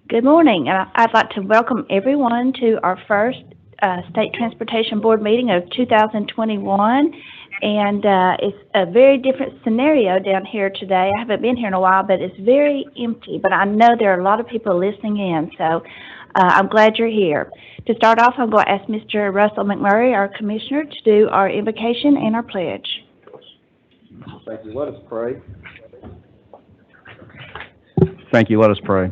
Good morning. I'd like to welcome everyone to our first State Transportation Board meeting of 2021. And it's a very different scenario down here today. I haven't been here in a while, but it's very empty. But I know there are a lot of people listening in, so I'm glad you're here. To start off, I'm going to ask Mr. Russell McMurray, our Commissioner, to do our invocation and our pledge. Thank you. Let us pray. Thank you. Let us pray.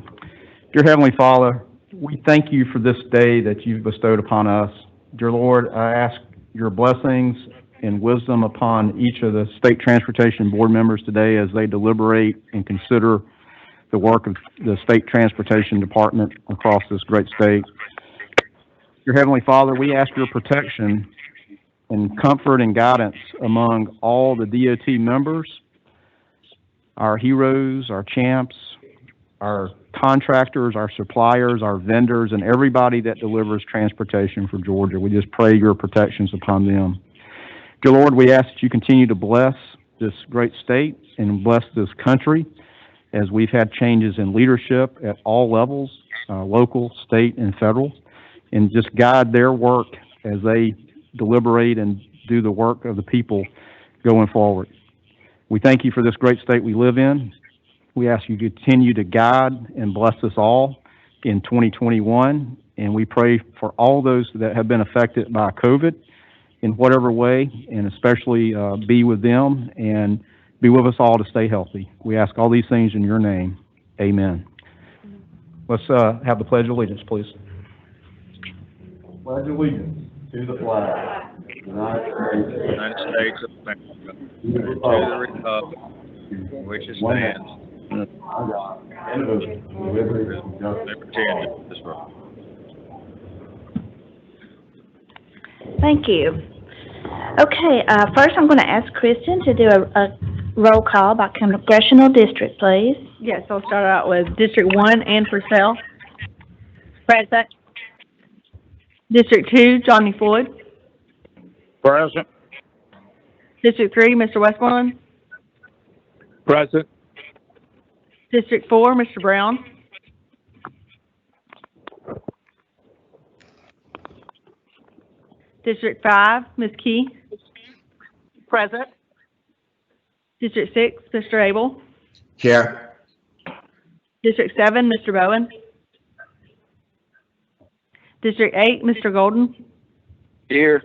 Dear Heavenly Father, we thank you for this day that you've bestowed upon us. Dear Lord, I ask your blessings and wisdom upon each of the State Transportation Board members today as they deliberate and consider the work of the State Transportation Department across this great state. Dear Heavenly Father, we ask your protection and comfort and guidance among all the DOT members, our heroes, our champs, our contractors, our suppliers, our vendors, and everybody that delivers transportation for Georgia. We just pray your protections upon them. Dear Lord, we ask that you continue to bless this great state and bless this country as we've had changes in leadership at all levels, local, state, and federal, and just guide their work as they deliberate and do the work of the people going forward. We thank you for this great state we live in. We ask you to continue to guide and bless us all in 2021, and we pray for all those that have been affected by COVID in whatever way, and especially be with them and be with us all to stay healthy. We ask all these things in your name. Amen. Let's have the Pledge of Allegiance, please. Pledge allegiance to the flag of the United States of America, to the republic which it stands, liberty and justice. Thank you. Okay, first I'm going to ask Kristen to do a roll call by Congressional District, please. Yes, I'll start out with District 1, Ann Purcell. Present. District 2, Johnny Floyd. Present. District 3, Mr. Westmoreland. Present. District 4, Mr. Brown. District 5, Ms. Key. Present. District 6, Mr. Abel. Here. District 7, Mr. Bowen. District 8, Mr. Golden. Here.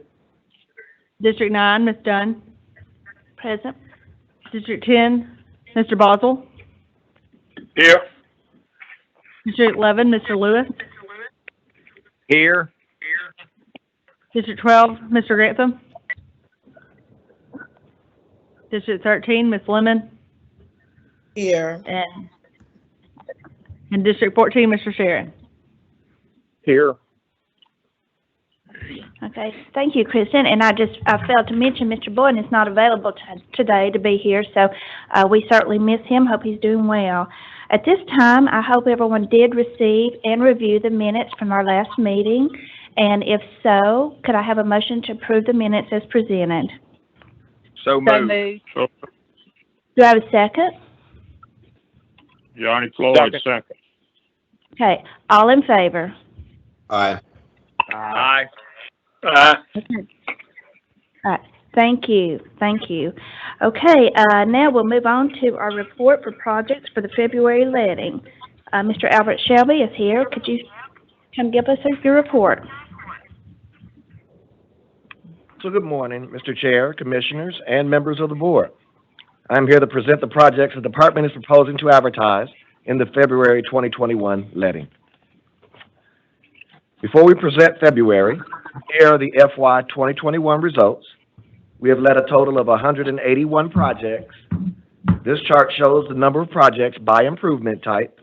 District 9, Ms. Dunn. Present. District 10, Mr. Boswell. Here. District 11, Mr. Lewis. Here. District 12, Mr. Grantham. District 13, Ms. Lemon. Here. And District 14, Mr. Sharon. Here. Okay, thank you, Kristen. And I failed to mention Mr. Boyden is not available today to be here, so we certainly miss him. Hope he's doing well. At this time, I hope everyone did receive and review the minutes from our last meeting. And if so, could I have a motion to approve the minutes as presented? So moved. Do I have a second? Johnny Floyd, second. Okay, all in favor? Aye. Aye. Okay. All right. Thank you. Thank you. Okay, now we'll move on to our report for projects for the February letting. Mr. Albert Shelby is here. Could you come give us your report? So good morning, Mr. Chair, Commissioners, and members of the Board. I'm here to present the projects the Department is proposing to advertise in the February 2021 letting. Before we present February, here are the FY 2021 results. We have let a total of 181 projects. This chart shows the number of projects by improvement type.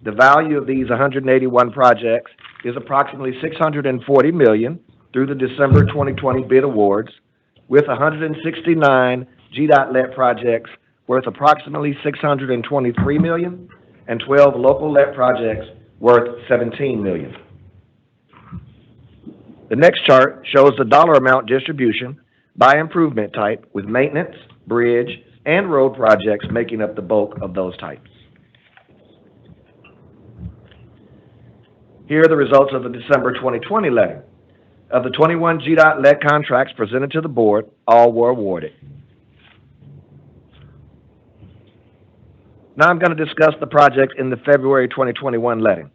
The value of these 181 projects is approximately $640 million through the December 2020 bid awards, with 169 Gdot let projects worth approximately $623 million and 12 local let projects worth $17 million. The next chart shows the dollar amount distribution by improvement type, with maintenance, bridge, and road projects making up the bulk of those types. Here are the results of the December 2020 letting. Of the 21 Gdot lead contracts presented to the board, all were awarded. Now I'm going to discuss the projects in the February 2021 letting.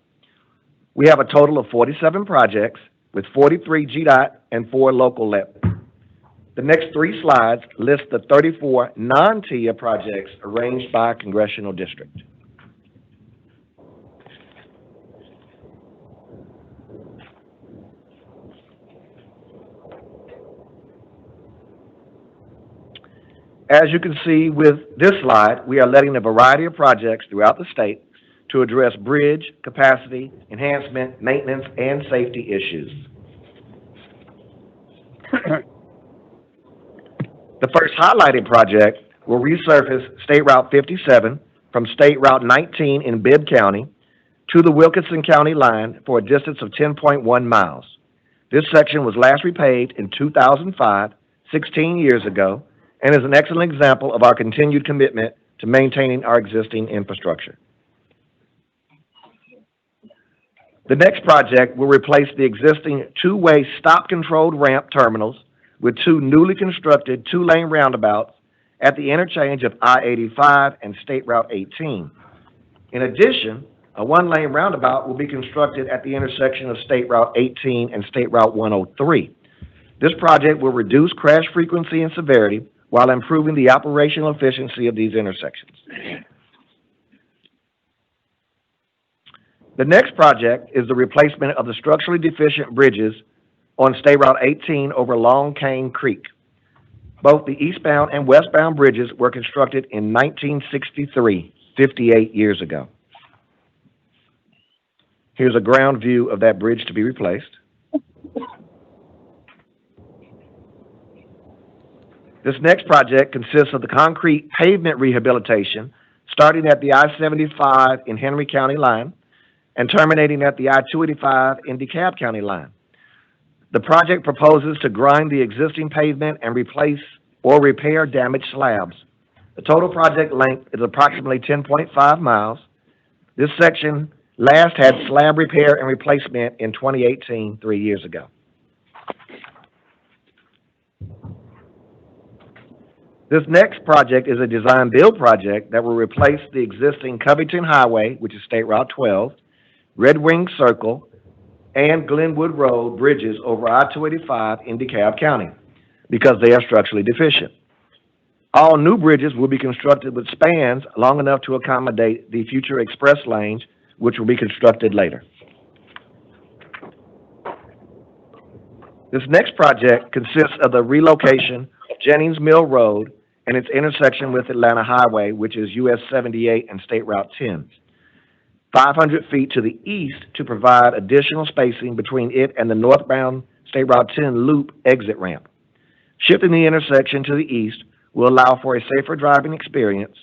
We have a total of 47 projects with 43 Gdot and 4 local let. The next 3 slides list the 34 non-TIA projects arranged by Congressional District. As you can see with this slide, we are letting a variety of projects throughout the state to address bridge, capacity, enhancement, maintenance, and safety issues. The first highlighted project will resurface State Route 57 from State Route 19 in Bibb County to the Wilkinson County line for a distance of 10.1 miles. This section was last repaved in 2005, 16 years ago, and is an excellent example of our continued commitment to maintaining our existing infrastructure. The next project will replace the existing 2-way stop-controlled ramp terminals with 2 newly constructed 2-lane roundabouts at the interchange of I-85 and State Route 18. In addition, a 1-lane roundabout will be constructed at the intersection of State Route 18 and State Route 103. This project will reduce crash frequency and severity while improving the operational efficiency of these intersections. The next project is the replacement of the structurally deficient bridges on State Route 18 over Long Cane Creek. Both the eastbound and westbound bridges were constructed in 1963, 58 years ago. Here's a ground view of that bridge to be replaced. This next project consists of the concrete pavement rehabilitation starting at the I-75 in Henry County line and terminating at the I-285 in DeKalb County line. The project proposes to grind the existing pavement and replace or repair damaged slabs. The total project length is approximately 10.5 miles. This section last had slab repair and replacement in 2018, 3 years ago. This next project is a design-build project that will replace the existing Covington Highway, which is State Route 12, Red Wing Circle, and Glenwood Road bridges over I-285 in DeKalb County because they are structurally deficient. All new bridges will be constructed with spans long enough to accommodate the future express lanes, which will be constructed later. This next project consists of the relocation of Jennings Mill Road and its intersection with Atlanta Highway, which is US 78 and State Route 10. 500 feet to the east to provide additional spacing between it and the northbound State Route 10 loop exit ramp. Shifting the intersection to the east will allow for a safer driving experience.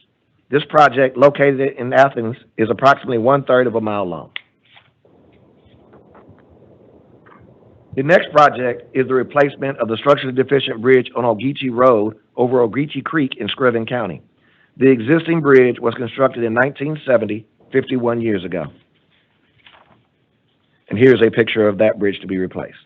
This project, located in Athens, is approximately 1/3 of a mile long. The next project is the replacement of the structurally deficient bridge on Oguichi Road over Ogrichi Creek in Scriven County. The existing bridge was constructed in 1970, 51 years ago. And here's a picture of that bridge to be replaced.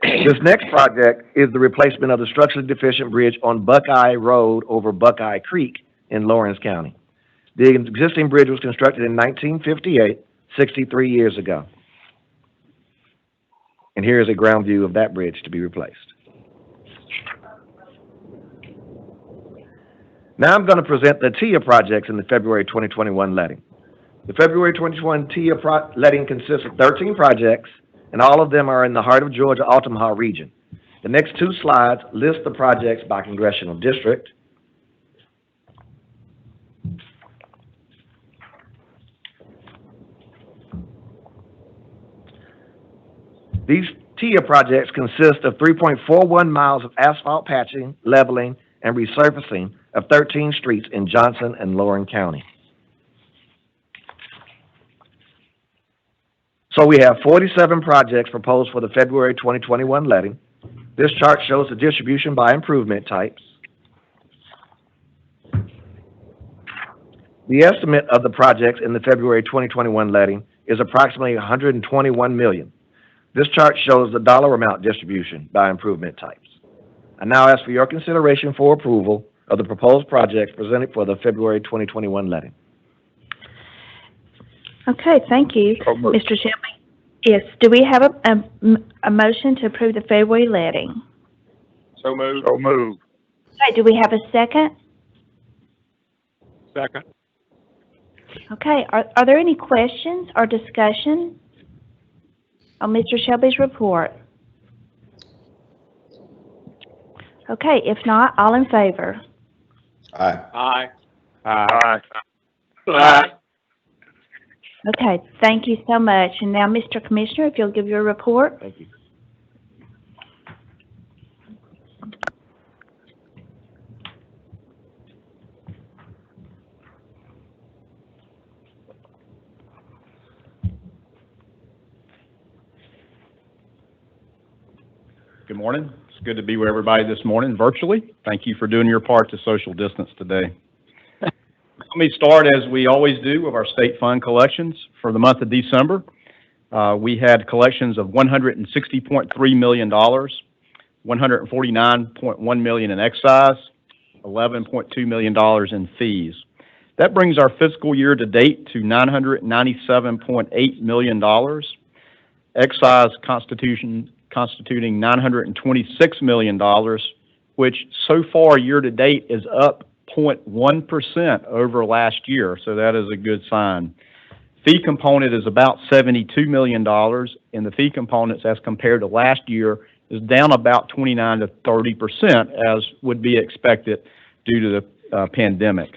This next project is the replacement of the structurally deficient bridge on Buckeye Road over Buckeye Creek in Lawrence County. The existing bridge was constructed in 1958, 63 years ago. And here is a ground view of that bridge to be replaced. Now I'm going to present the TIA projects in the February 2021 letting. The February 2021 TIA letting consists of 13 projects, and all of them are in the heart of Georgia, Altamaha region. The next 2 slides list the projects by Congressional District. These TIA projects consist of 3.41 miles of asphalt patching, leveling, and resurfacing of 13 streets in Johnson and Lorain County. So we have 47 projects proposed for the February 2021 letting. This chart shows the distribution by improvement types. The estimate of the projects in the February 2021 letting is approximately $121 million. This chart shows the dollar amount distribution by improvement types. I now ask for your consideration for approval of the proposed projects presented for the February 2021 letting. Okay, thank you, Mr. Shelby. Yes, do we have a motion to approve the February letting? So moved. So moved. Okay, do we have a second? Second. Okay, are there any questions or discussion on Mr. Shelby's report? Okay, if not, all in favor? Aye. Aye. Aye. Aye. Okay, thank you so much. And now, Mr. Commissioner, if you'll give your report. Thank you. Good morning. It's good to be with everybody this morning virtually. Thank you for doing your part to social distance today. Let me start, as we always do, with our state fund collections. For the month of December, we had collections of $160.3 million, $149.1 million in excise, $11.2 million in fees. That brings our fiscal year to date to $997.8 million, excise constituting $926 million, which so far year to date is up 0.1% over last year, so that is a good sign. Fee component is about $72 million, and the fee components as compared to last year is down about 29 to 30%, as would be expected due to the pandemic.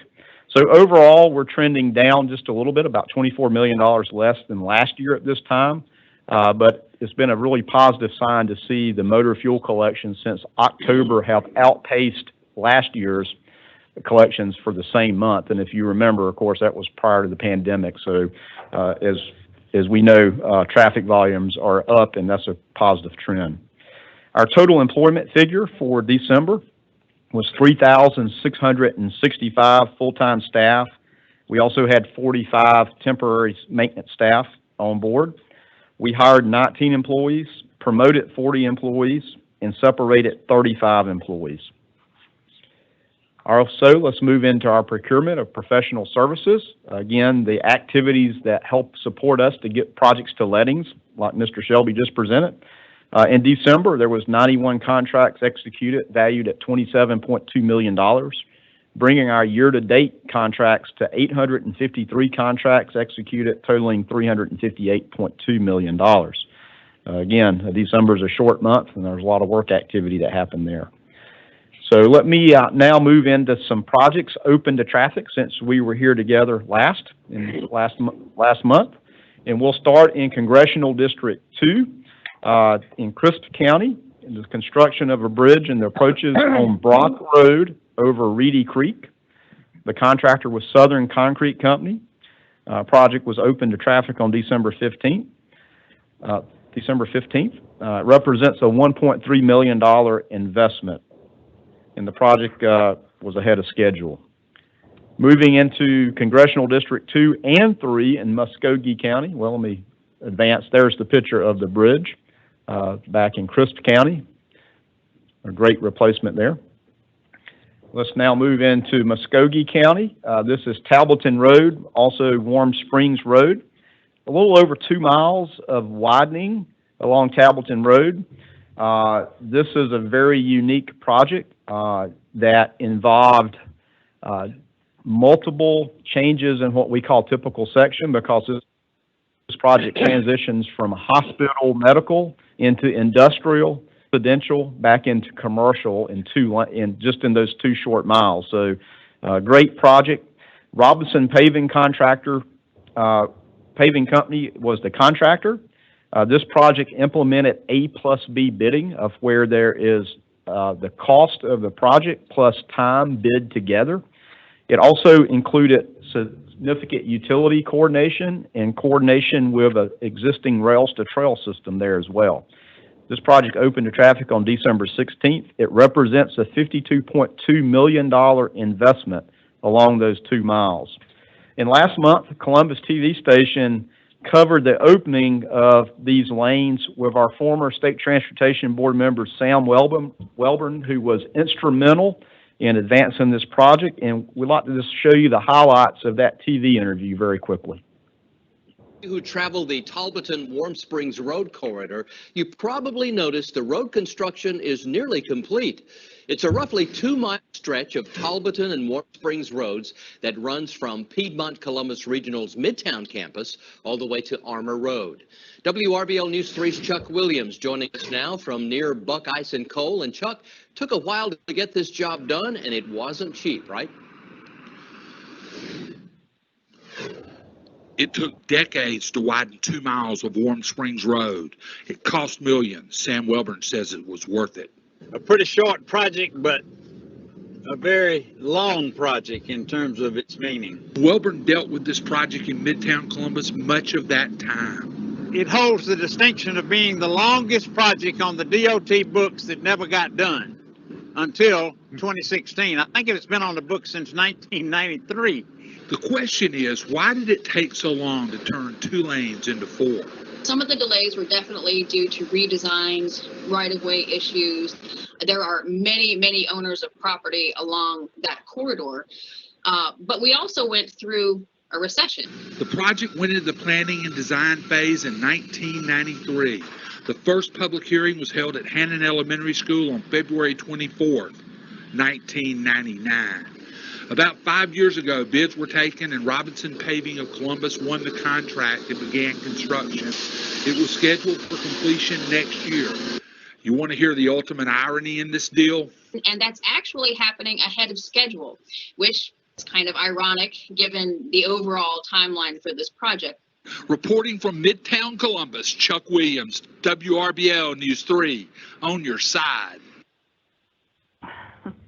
So overall, we're trending down just a little bit, about $24 million less than last year at this time, but it's been a really positive sign to see the motor fuel collections since October have outpaced last year's collections for the same month. And if you remember, of course, that was prior to the pandemic. So as we know, traffic volumes are up, and that's a positive trend. Our total employment figure for December was 3,665 full-time staff. We also had 45 temporary maintenance staff on board. We hired 19 employees, promoted 40 employees, and separated 35 employees. Also, let's move into our procurement of professional services. Again, the activities that help support us to get projects to lettings, like Mr. Shelby just presented. In December, there was 91 contracts executed, valued at $27.2 million, bringing our year-to-date contracts to 853 contracts executed, totaling $358.2 million. Again, December is a short month, and there's a lot of work activity that happened there. So let me now move into some projects open to traffic since we were here together last month. And we'll start in Congressional District 2 in Crisp County, in the construction of a bridge and the approaches on Brock Road over Reedy Creek. The contractor was Southern Concrete Company. Project was open to traffic on December 15th. It represents a $1.3 million investment, and the project was ahead of schedule. Moving into Congressional District 2 and 3 in Muskogee County. Well, let me advance. There's the picture of the bridge back in Crisp County. A great replacement there. Let's now move into Muskogee County. This is Tableton Road, also Warm Springs Road. A little over 2 miles of widening along Tableton Road. This is a very unique project that involved multiple changes in what we call typical section, because this project transitions from hospital medical into industrial, residential, back into commercial in those 2 short miles. So great project. Robinson Paving Contractor, Paving Company was the contractor. This project implemented A+B bidding, of where there is the cost of the project plus time bid together. It also included significant utility coordination and coordination with an existing rails to trail system there as well. This project opened to traffic on December 16th. It represents a $52.2 million investment along those 2 miles. And last month, the Columbus TV station covered the opening of these lanes with our former State Transportation Board member, Sam Welborn, who was instrumental in advancing this project. And we'd like to just show you the highlights of that TV interview very quickly. Who travel the Talbotton Warm Springs Road corridor, you probably noticed the road construction is nearly complete. It's a roughly 2-mile stretch of Talbotton and Warm Springs roads that runs from Piedmont Columbus Regional's Midtown campus all the way to Armour Road. WRBL News 3's Chuck Williams joining us now from near Buckeye and Cole. And Chuck, took a while to get this job done, and it wasn't cheap, right? It took decades to widen 2 miles of Warm Springs Road. It cost millions. Sam Welborn says it was worth it. A pretty short project, but a very long project in terms of its meaning. Welborn dealt with this project in Midtown Columbus much of that time. It holds the distinction of being the longest project on the DOT books that never got done until 2016. I think it's been on the books since 1993. The question is, why did it take so long to turn 2 lanes into 4? Some of the delays were definitely due to redesigns, right-of-way issues. There are many owners of property along that corridor, but we also went through a recession. The project went into the planning and design phase in 1993. The first public hearing was held at Hannon Elementary School on February 24th, 1999. About 5 years ago, bids were taken and Robinson Paving of Columbus won the contract and began construction. It was scheduled for completion next year. You want to hear the ultimate irony in this deal? And that's actually happening ahead of schedule, which is kind of ironic given the overall timeline for this project. Reporting from Midtown Columbus, Chuck Williams, WRBL News 3, on your side.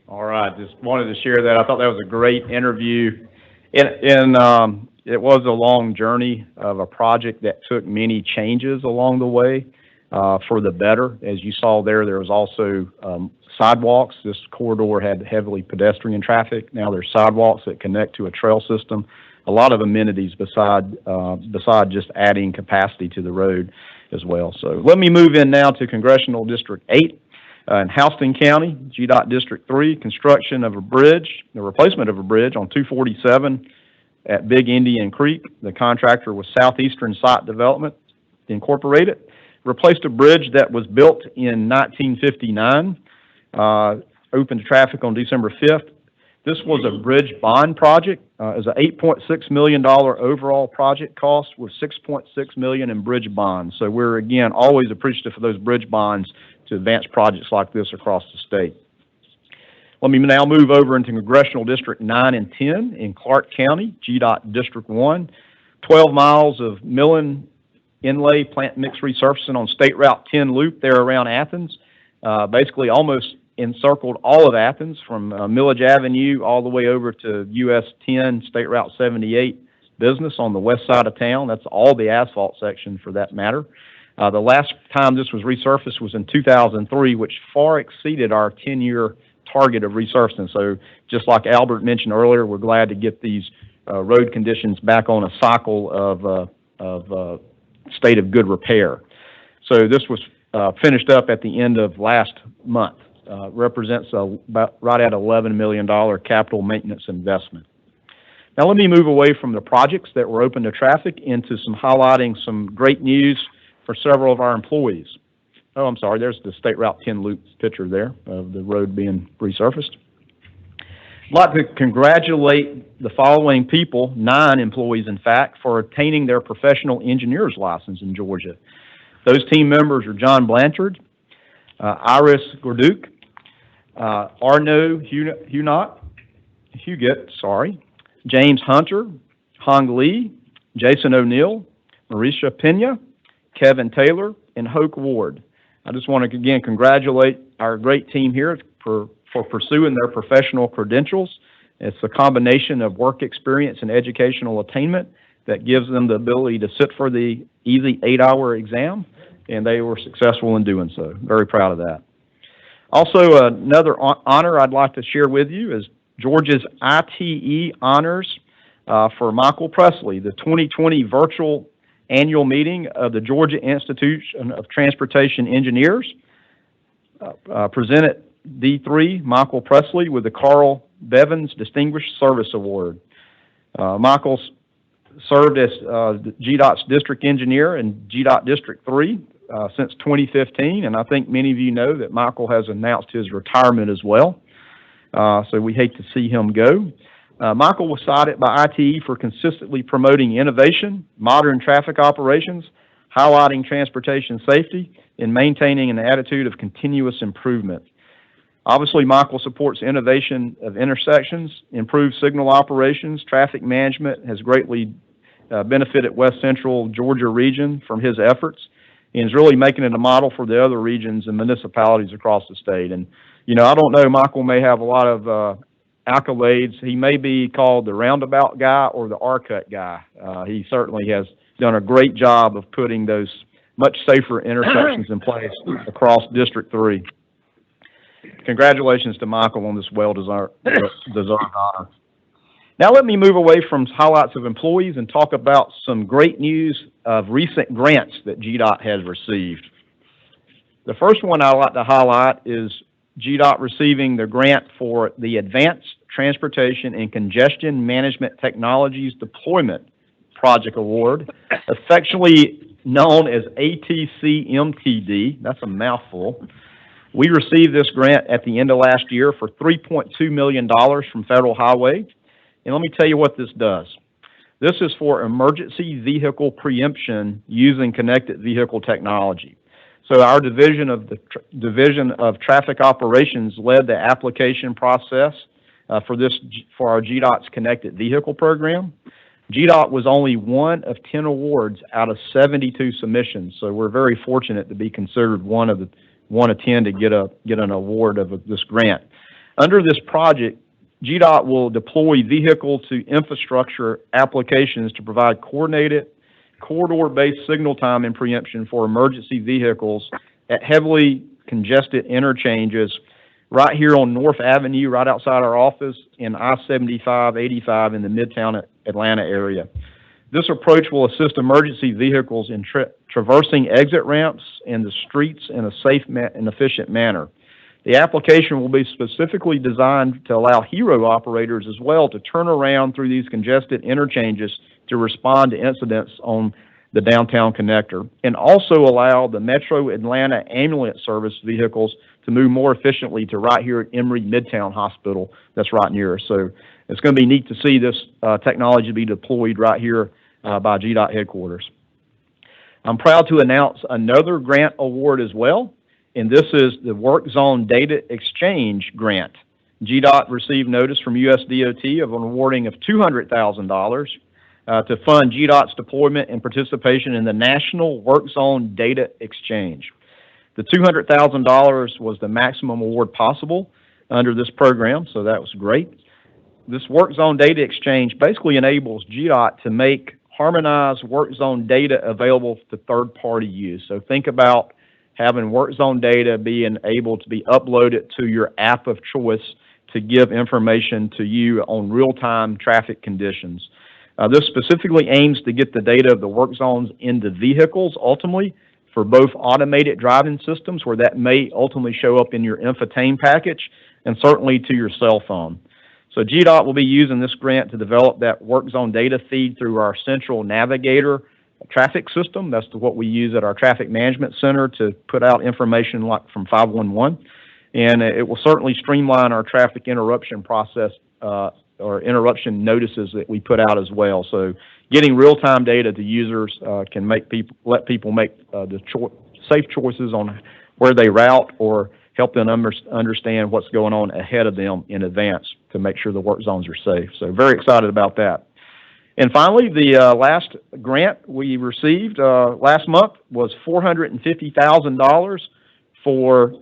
All right, just wanted to share that. I thought that was a great interview. It was a long journey of a project that took many changes along the way for the better. As you saw there was also sidewalks. This corridor had heavily pedestrian traffic. Now there's sidewalks that connect to a trail system. A lot of amenities beside just adding capacity to the road as well. So let me move in now to Congressional District 8. In Houston County, Gdot District 3, construction of a bridge, the replacement of a bridge on 247 at Big Indian Creek. The contractor was Southeastern Site Development Incorporated. Replaced a bridge that was built in 1959, opened to traffic on December 5th. This was a bridge bond project. It was an $8.6 million overall project cost with $6.6 million in bridge bonds. So we're, again, always appreciative of those bridge bonds to advance projects like this across the state. Let me now move over into Congressional District 9 and 10 in Clark County, Gdot District 1. 12 miles of milling inlay plant mix resurfacing on State Route 10 loop there around Athens. Basically almost encircled all of Athens from Millage Avenue all the way over to US 10, State Route 78 business on the west side of town. That's all the asphalt section for that matter. The last time this was resurfaced was in 2003, which far exceeded our 10-year target of resurfacing. So just like Albert mentioned earlier, we're glad to get these road conditions back on a cycle of state of good repair. So this was finished up at the end of last month. Represents about right at $11 million capital maintenance investment. Now let me move away from the projects that were open to traffic into some highlighting some great news for several of our employees. Oh, I'm sorry, there's the State Route 10 loop picture there of the road being resurfaced. I'd like to congratulate the following people, 9 employees in fact, for attaining their professional engineer's license in Georgia. Those team members are John Blanchard, Iris Gorduke, Arno Huguet, James Hunter, Hong Lee, Jason O'Neill, Marisha Pena, Kevin Taylor, and Hoke Ward. I just want to again congratulate our great team here for pursuing their professional credentials. It's a combination of work experience and educational attainment that gives them the ability to sit for the easy 8-hour exam, and they were successful in doing so. Very proud of that. Also, another honor I'd like to share with you is Georgia's ITE Honors for Michael Presley, the 2020 virtual annual meeting of the Georgia Institution of Transportation Engineers. Presented D3 Michael Presley with the Carl Bevins Distinguished Service Award. Michael served as GDOT's district engineer in GDOT District 3 since 2015, and I think many of you know that Michael has announced his retirement as well, so we hate to see him go. Michael was cited by ITE for consistently promoting innovation, modern traffic operations, highlighting transportation safety, and maintaining an attitude of continuous improvement. Obviously, Michael supports innovation of intersections, improved signal operations, traffic management, has greatly benefited West Central Georgia region from his efforts, and is really making it a model for the other regions and municipalities across the state. And, you know, I don't know, Michael may have a lot of accolades. He may be called the roundabout guy or the R-cut guy. He certainly has done a great job of putting those much safer intersections in place across District 3. Congratulations to Michael on this well-deserved honor. Now let me move away from highlights of employees and talk about some great news of recent grants that GDOT has received. The first one I'd like to highlight is GDOT receiving the grant for the Advanced Transportation and Congestion Management Technologies Deployment Project Award, affectionately known as ATC-MTD. That's a mouthful. We received this grant at the end of last year for $3.2 million from Federal Highway. And let me tell you what this does. This is for emergency vehicle preemption using connected vehicle technology. So our Division of Traffic Operations led the application process for our GDOT's connected vehicle program. GDOT was only one of 10 awards out of 72 submissions, so we're very fortunate to be considered one of 10 to get an award of this grant. Under this project, GDOT will deploy vehicle-to-infrastructure applications to provide coordinated, corridor-based signal time and preemption for emergency vehicles at heavily congested interchanges right here on North Avenue, right outside our office, in I-75, 85 in the Midtown Atlanta area. This approach will assist emergency vehicles in traversing exit ramps and the streets in a safe and efficient manner. The application will be specifically designed to allow hero operators as well to turn around through these congested interchanges to respond to incidents on the downtown connector, and also allow the Metro Atlanta ambulance service vehicles to move more efficiently to right here at Emory Midtown Hospital that's right near us. So it's going to be neat to see this technology be deployed right here by GDOT headquarters. I'm proud to announce another grant award as well, and this is the Work Zone Data Exchange Grant. GDOT received notice from USDOT of an awarding of $200,000 to fund GDOT's deployment and participation in the National Work Zone Data Exchange. The $200,000 was the maximum award possible under this program, so that was great. This Work Zone Data Exchange basically enables GDOT to make harmonized work zone data available to third-party use. So think about having work zone data being able to be uploaded to your app of choice to give information to you on real-time traffic conditions. This specifically aims to get the data of the work zones into vehicles ultimately for both automated driving systems, where that may ultimately show up in your infotainment package, and certainly to your cell phone. So GDOT will be using this grant to develop that work zone data feed through our central navigator traffic system. That's what we use at our traffic management center to put out information like from 511. And it will certainly streamline our traffic interruption process or interruption notices that we put out as well. So getting real-time data to users can let people make safe choices on where they route, or help them understand what's going on ahead of them in advance to make sure the work zones are safe. So very excited about that. And finally, the last grant we received last month was $450,000 for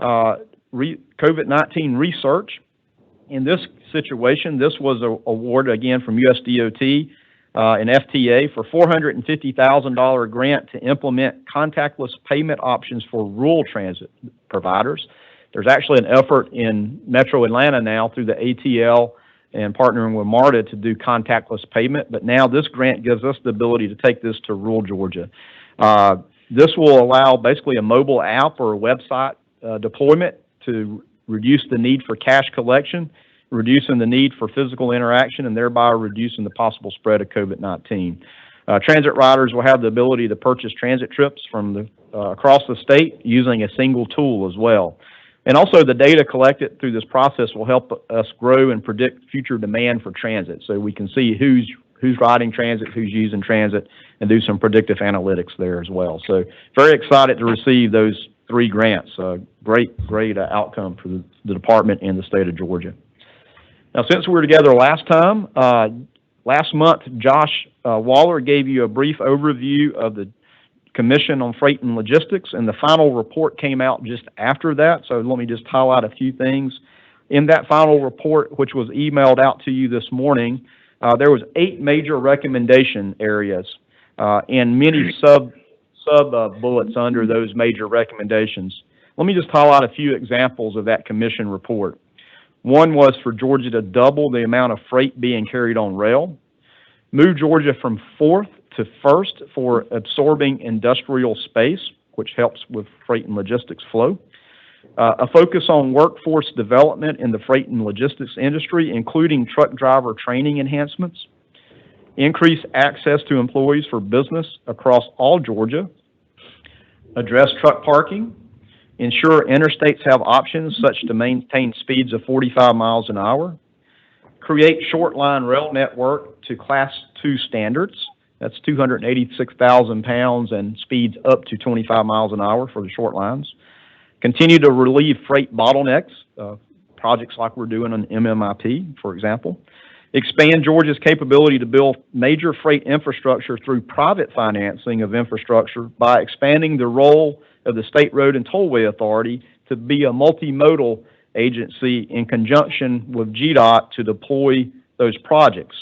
COVID-19 research. In this situation, this was awarded again from USDOT and FTA for $450,000 grant to implement contactless payment options for rural transit providers. There's actually an effort in Metro Atlanta now through the ATL and partnering with MARTA to do contactless payment, but now this grant gives us the ability to take this to rural Georgia. This will allow basically a mobile app or a website deployment to reduce the need for cash collection, reducing the need for physical interaction, and thereby reducing the possible spread of COVID-19. Transit riders will have the ability to purchase transit trips from across the state using a single tool as well. And also the data collected through this process will help us grow and predict future demand for transit. So we can see who's riding transit, who's using transit, and do some predictive analytics there as well. So very excited to receive those 3 grants. Great outcome for the department and the state of Georgia. Now, since we were together last time, last month, Josh Waller gave you a brief overview of the Commission on Freight and Logistics, and the final report came out just after that. So let me just highlight a few things. In that final report, which was emailed out to you this morning, there was 8 major recommendation areas and many sub bullets under those major recommendations. Let me just highlight a few examples of that commission report. One was for Georgia to double the amount of freight being carried on rail, move Georgia from 4th to 1st for absorbing industrial space, which helps with freight and logistics flow, a focus on workforce development in the freight and logistics industry, including truck driver training enhancements, increase access to employees for business across all Georgia, address truck parking, ensure interstates have options such to maintain speeds of 45 miles an hour, create short line rail network to Class 2 standards. That's 286,000 pounds and speeds up to 25 miles an hour for the short lines. Continue to relieve freight bottlenecks, projects like we're doing on MMIP, for example. Expand Georgia's capability to build major freight infrastructure through private financing of infrastructure by expanding the role of the State Road and Tollway Authority to be a multimodal agency in conjunction with Gdot to deploy those projects.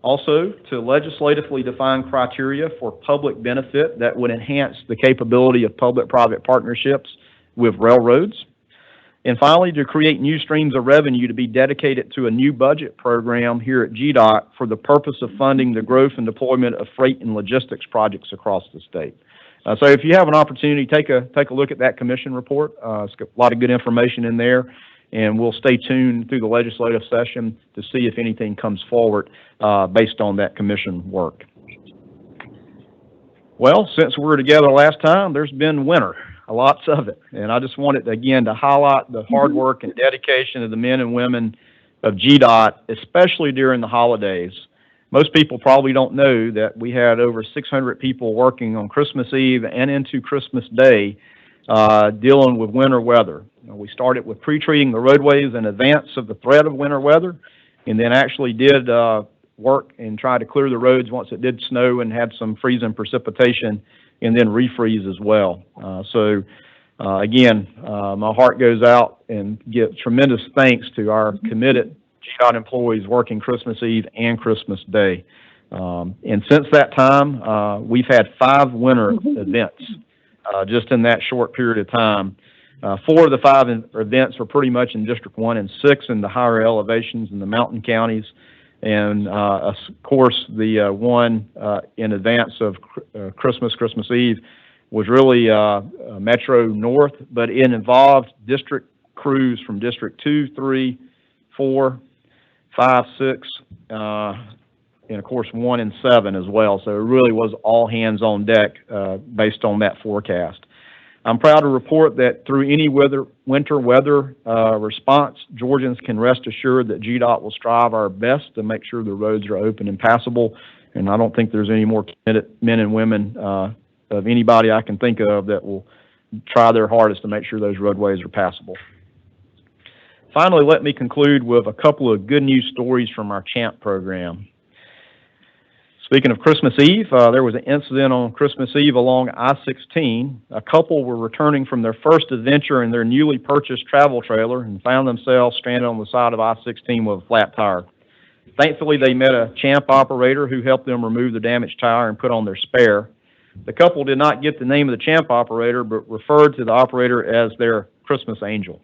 Also, to legislatively define criteria for public benefit that would enhance the capability of public-private partnerships with railroads. And finally, to create new streams of revenue to be dedicated to a new budget program here at Gdot for the purpose of funding the growth and deployment of freight and logistics projects across the state. So if you have an opportunity, take a look at that commission report. It's got a lot of good information in there, and we'll stay tuned through the legislative session to see if anything comes forward based on that commission work. Well, since we were together last time, there's been winter, lots of it, and I just wanted, again, to highlight the hard work and dedication of the men and women of Gdot, especially during the holidays. Most people probably don't know that we had over 600 people working on Christmas Eve and into Christmas Day dealing with winter weather. We started with pre-treating the roadways in advance of the threat of winter weather, and then actually did work and tried to clear the roads once it did snow and had some freezing precipitation, and then refreeze as well. Again, my heart goes out and give tremendous thanks to our committed Gdot employees working Christmas Eve and Christmas Day. And since that time, we've had 5 winter events just in that short period of time. 4 of the 5 events were pretty much in District 1 and 6 in the higher elevations in the mountain counties. And of course, the one in advance of Christmas Eve, was really Metro North, but it involved district crews from District 2, 3, 4, 5, 6, and of course 1 and 7 as well. So it really was all hands on deck based on that forecast. I'm proud to report that through any winter weather response, Georgians can rest assured that Gdot will strive our best to make sure the roads are open and passable. And I don't think there's any more committed men and women of anybody I can think of that will try their hardest to make sure those roadways are passable. Finally, let me conclude with a couple of good news stories from our CHAMP program. Speaking of Christmas Eve, there was an incident on Christmas Eve along I-16. A couple were returning from their first adventure in their newly purchased travel trailer and found themselves stranded on the side of I-16 with a flat tire. Thankfully, they met a CHAMP operator who helped them remove the damaged tire and put on their spare. The couple did not get the name of the CHAMP operator, but referred to the operator as their Christmas angel,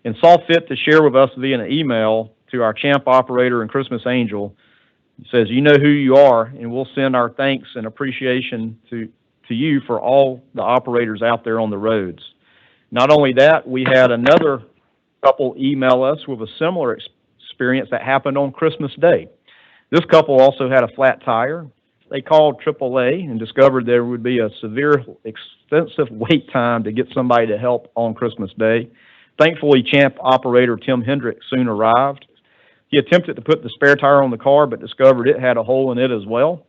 and saw fit to share with us via an email to our champ operator and Christmas angel. He says, you know who you are, and we'll send our thanks and appreciation to you for all the operators out there on the roads. Not only that, we had another couple email us with a similar experience that happened on Christmas Day. This couple also had a flat tire. They called AAA and discovered there would be a severe, extensive wait time to get somebody to help on Christmas Day. Thankfully, champ operator Tim Hendricks soon arrived. He attempted to put the spare tire on the car, but discovered it had a hole in it as well.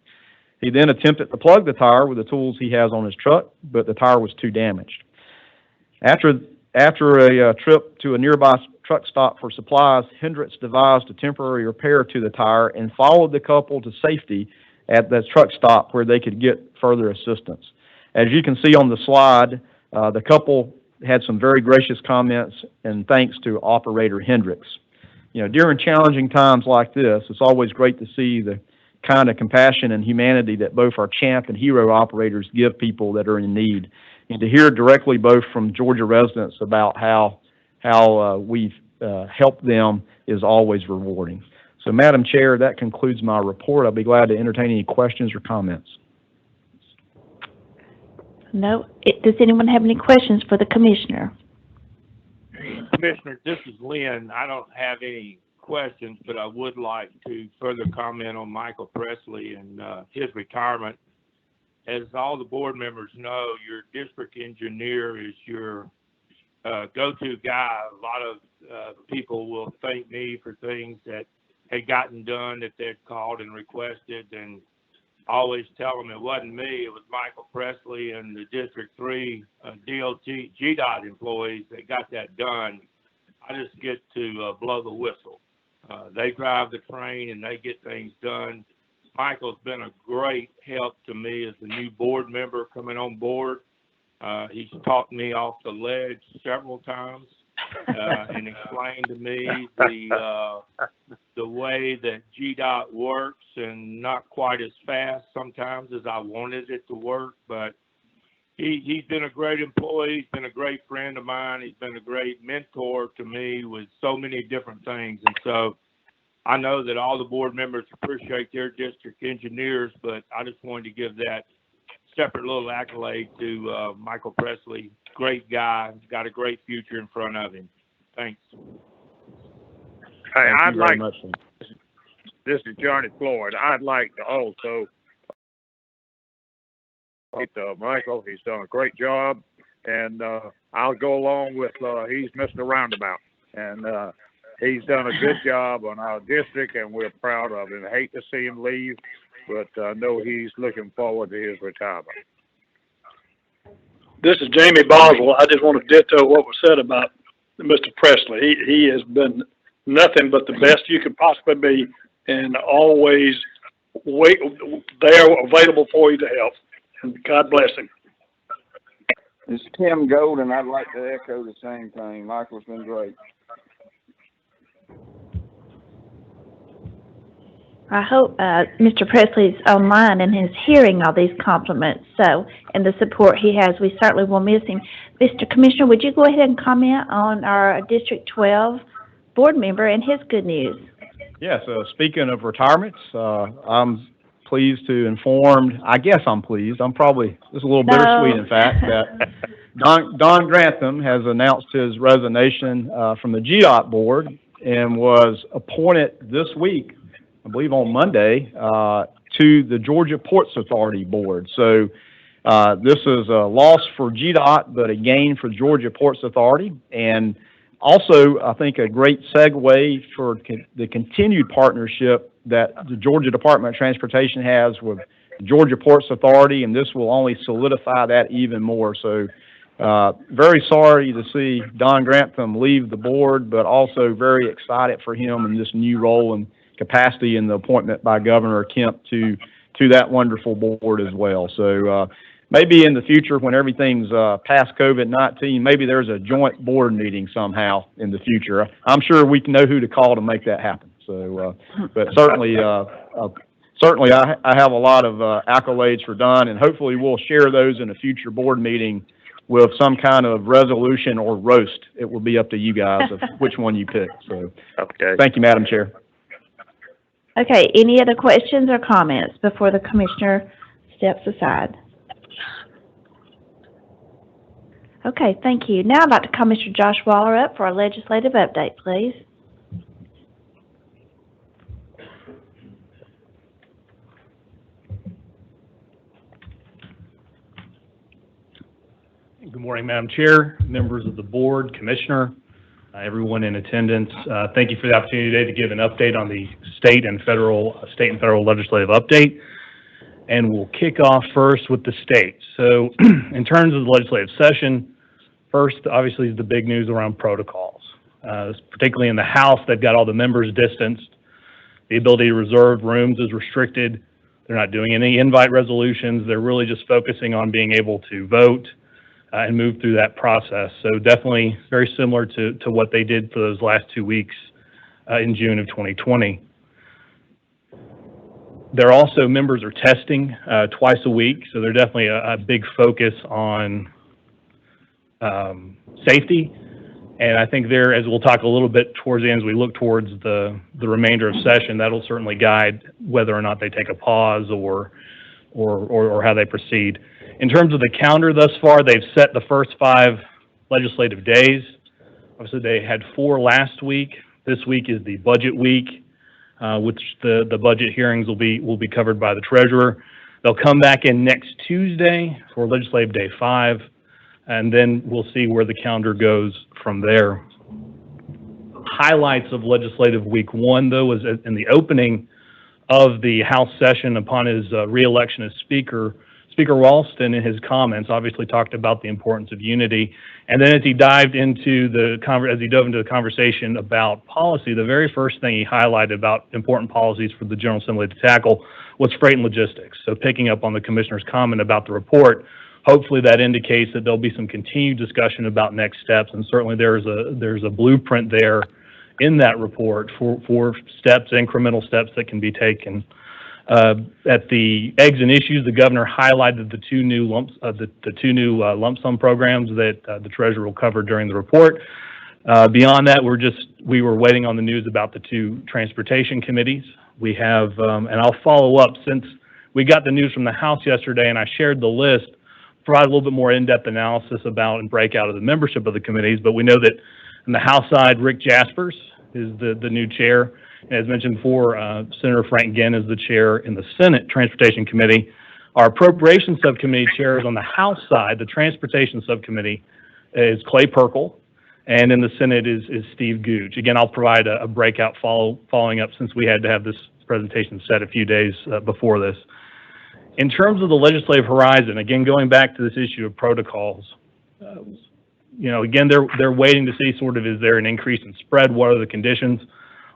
He then attempted to plug the tire with the tools he has on his truck, but the tire was too damaged. After a trip to a nearby truck stop for supplies, Hendricks devised a temporary repair to the tire and followed the couple to safety at the truck stop where they could get further assistance. As you can see on the slide, the couple had some very gracious comments and thanks to operator Hendricks. You know, during challenging times like this, it's always great to see the kind of compassion and humanity that both our champ and hero operators give people that are in need. And to hear directly both from Georgia residents about how we've helped them is always rewarding. So, Madam Chair, that concludes my report. I'll be glad to entertain any questions or comments. No. Does anyone have any questions for the commissioner? Commissioner, this is Lynn. I don't have any questions, but I would like to further comment on Michael Presley and his retirement. As all the board members know, your district engineer is your go-to guy. A lot of people will thank me for things that had gotten done that they'd called and requested, and always tell them it wasn't me, it was Michael Presley and the District 3 Gdot employees that got that done. I just get to blow the whistle. They drive the train and they get things done. Michael's been a great help to me as a new board member coming on board. He's talked me off the ledge several times and explained to me the way that Gdot works, and not quite as fast sometimes as I wanted it to work, but he's been a great employee. He's been a great friend of mine. He's been a great mentor to me with so many different things. And so I know that all the board members appreciate their district engineers, but I just wanted to give that separate little accolade to Michael Presley. Great guy. He's got a great future in front of him. Thanks. Hey, Thank you very much. This is Johnny Floyd. I'd like to also thank Michael. He's done a great job, and I'll go along with he's Mr. Roundabout, and he's done a good job on our district, and we're proud of him. I hate to see him leave, but I know he's looking forward to his retirement. This is Jamie Boswell. I just want to ditto what was said about Mr. Presley. He has been nothing but the best you could possibly be, and always there available for you to help. And God bless him. It's Tim Golden. I'd like to echo the same thing. Michael's been great. I hope Mr. Presley's online and is hearing all these compliments, and the support he has. We certainly will miss him. Mr. Commissioner, would you go ahead and comment on our District 12 board member and his good news? Yes, speaking of retirements, I'm pleased to inform, I guess I'm pleased, I'm probably, it's a little bittersweet in fact, that Don Grantham has announced his resignation from the Gdot board and was appointed this week, I believe on Monday, to the Georgia Ports Authority board. So this is a loss for Gdot, but a gain for Georgia Ports Authority, and also I think a great segue for the continued partnership that the Georgia Department of Transportation has with Georgia Ports Authority, and this will only solidify that even more. So very sorry to see Don Grantham leave the board, but also very excited for him in this new role and capacity in the appointment by Governor Kemp to that wonderful board as well. So maybe in the future when everything's past COVID-19, maybe there's a joint board meeting somehow in the future. I'm sure we can know who to call to make that happen. So, but certainly I have a lot of accolades for Don, and hopefully we'll share those in a future board meeting with some kind of resolution or roast. It will be up to you guys of which one you pick. So, Okay. thank you, Madam Chair. Okay, any other questions or comments before the commissioner steps aside? Okay, thank you. Now I'd like to call Mr. Josh Waller up for a legislative update, please. Good morning, Madam Chair, members of the board, Commissioner, everyone in attendance. Thank you for the opportunity today to give an update on the state and federal legislative update. And we'll kick off first with the state. So in terms of the legislative session, first, obviously, is the big news around protocols. Particularly in the House, they've got all the members distanced. The ability to reserve rooms is restricted. They're not doing any invite resolutions. They're really just focusing on being able to vote and move through that process. So definitely very similar to what they did for those last 2 weeks in June of 2020. They're also, members are testing twice a week, so they're definitely a big focus on safety. And I think there, as we'll talk a little bit towards the end, as we look towards the remainder of session, that'll certainly guide whether or not they take a pause or how they proceed. In terms of the calendar thus far, they've set the first 5 legislative days. Obviously, they had 4 last week. This week is the budget week, which the budget hearings will be covered by the treasurer. They'll come back in next Tuesday for legislative day 5, and then we'll see where the calendar goes from there. Highlights of legislative week 1, though, was in the opening of the House session upon his re-election as Speaker. Speaker Ralston, in his comments, obviously talked about the importance of unity. And then as he dove into the conversation about policy, the very first thing he highlighted about important policies for the General Assembly to tackle was freight and logistics. So picking up on the Commissioner's comment about the report, hopefully that indicates that there'll be some continued discussion about next steps. And certainly there's a blueprint there in that report for steps, incremental steps that can be taken. At the eggs and issues, the governor highlighted the two new lump sum programs that the treasurer will cover during the report. Beyond that, we were waiting on the news about the 2 transportation committees. We have, and I'll follow up since we got the news from the House yesterday, and I shared the list, provide a little bit more in-depth analysis about and breakout of the membership of the committees. But we know that on the House side, Rick Jaspers is the new chair. As mentioned before, Senator Frank Ginn is the chair in the Senate Transportation Committee. Our Appropriations Subcommittee chair is on the House side. The Transportation Subcommittee is Clay Perkle, and in the Senate is Steve Gooch. Again, I'll provide a breakout following up since we had to have this presentation set a few days before this. In terms of the legislative horizon, again, going back to this issue of protocols, again, they're waiting to see sort of, is there an increase in spread? What are the conditions?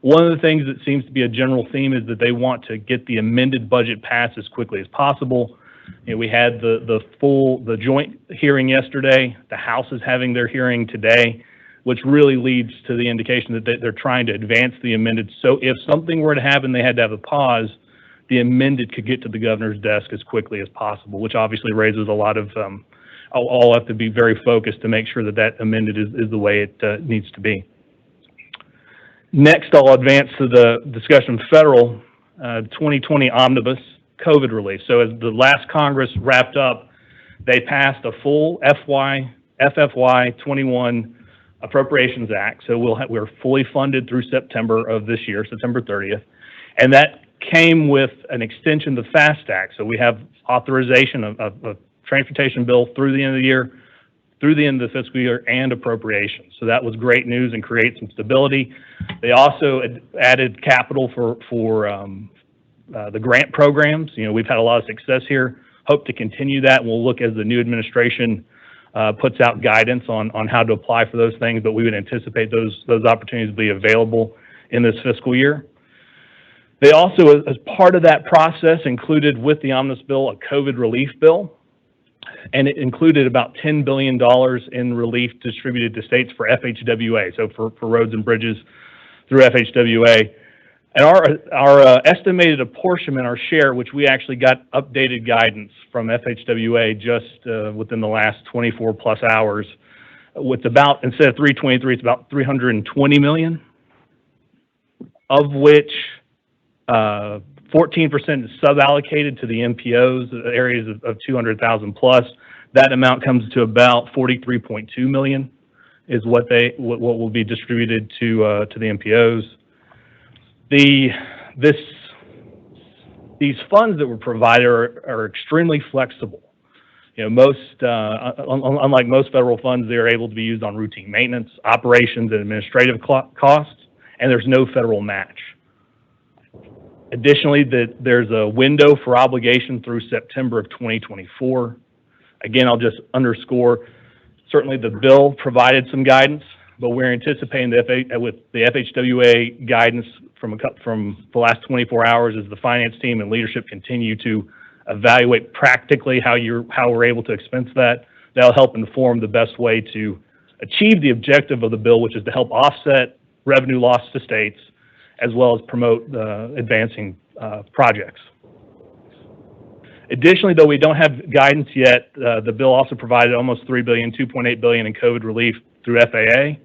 One of the things that seems to be a general theme is that they want to get the amended budget passed as quickly as possible. We had the joint hearing yesterday. The House is having their hearing today, which really leads to the indication that they're trying to advance the amended. So if something were to happen, they had to have a pause, the amended could get to the governor's desk as quickly as possible, which obviously raises a lot of, all have to be very focused to make sure that amended is the way it needs to be. Next, I'll advance to the discussion of federal 2020 omnibus COVID relief. So as the last Congress wrapped up, they passed a full FFY 21 Appropriations Act. So we're fully funded through September of this year, September 30th. And that came with an extension to the FAST Act. So we have authorization of a transportation bill through the end of the year, through the end of the fiscal year, and appropriations. So that was great news and creates some stability. They also added capital for the grant programs. We've had a lot of success here. Hope to continue that. We'll look as the new administration puts out guidance on how to apply for those things, but we would anticipate those opportunities to be available in this fiscal year. They also, as part of that process, included with the omnibus bill a COVID relief bill, and it included about $10 billion in relief distributed to states for FHWA, so for roads and bridges through FHWA. And our estimated apportionment, our share, which we actually got updated guidance from FHWA just within the last 24 plus hours, with about, instead of 323, it's about 320 million, of which 14% is sub-allocated to the MPOs, areas of 200,000 plus. That amount comes to about 43.2 million is what will be distributed to the MPOs. These funds that were provided are extremely flexible. You know, unlike most federal funds, they are able to be used on routine maintenance, operations, and administrative costs, and there's no federal match. Additionally, there's a window for obligation through September of 2024. Again, I'll just underscore, certainly the bill provided some guidance, but we're anticipating with the FHWA guidance from the last 24 hours as the finance team and leadership continue to evaluate practically how we're able to expense that. That'll help inform the best way to achieve the objective of the bill, which is to help offset revenue loss to states, as well as promote advancing projects. Additionally, though we don't have guidance yet, the bill also provided almost $3 billion, $2.8 billion in COVID relief through FAA.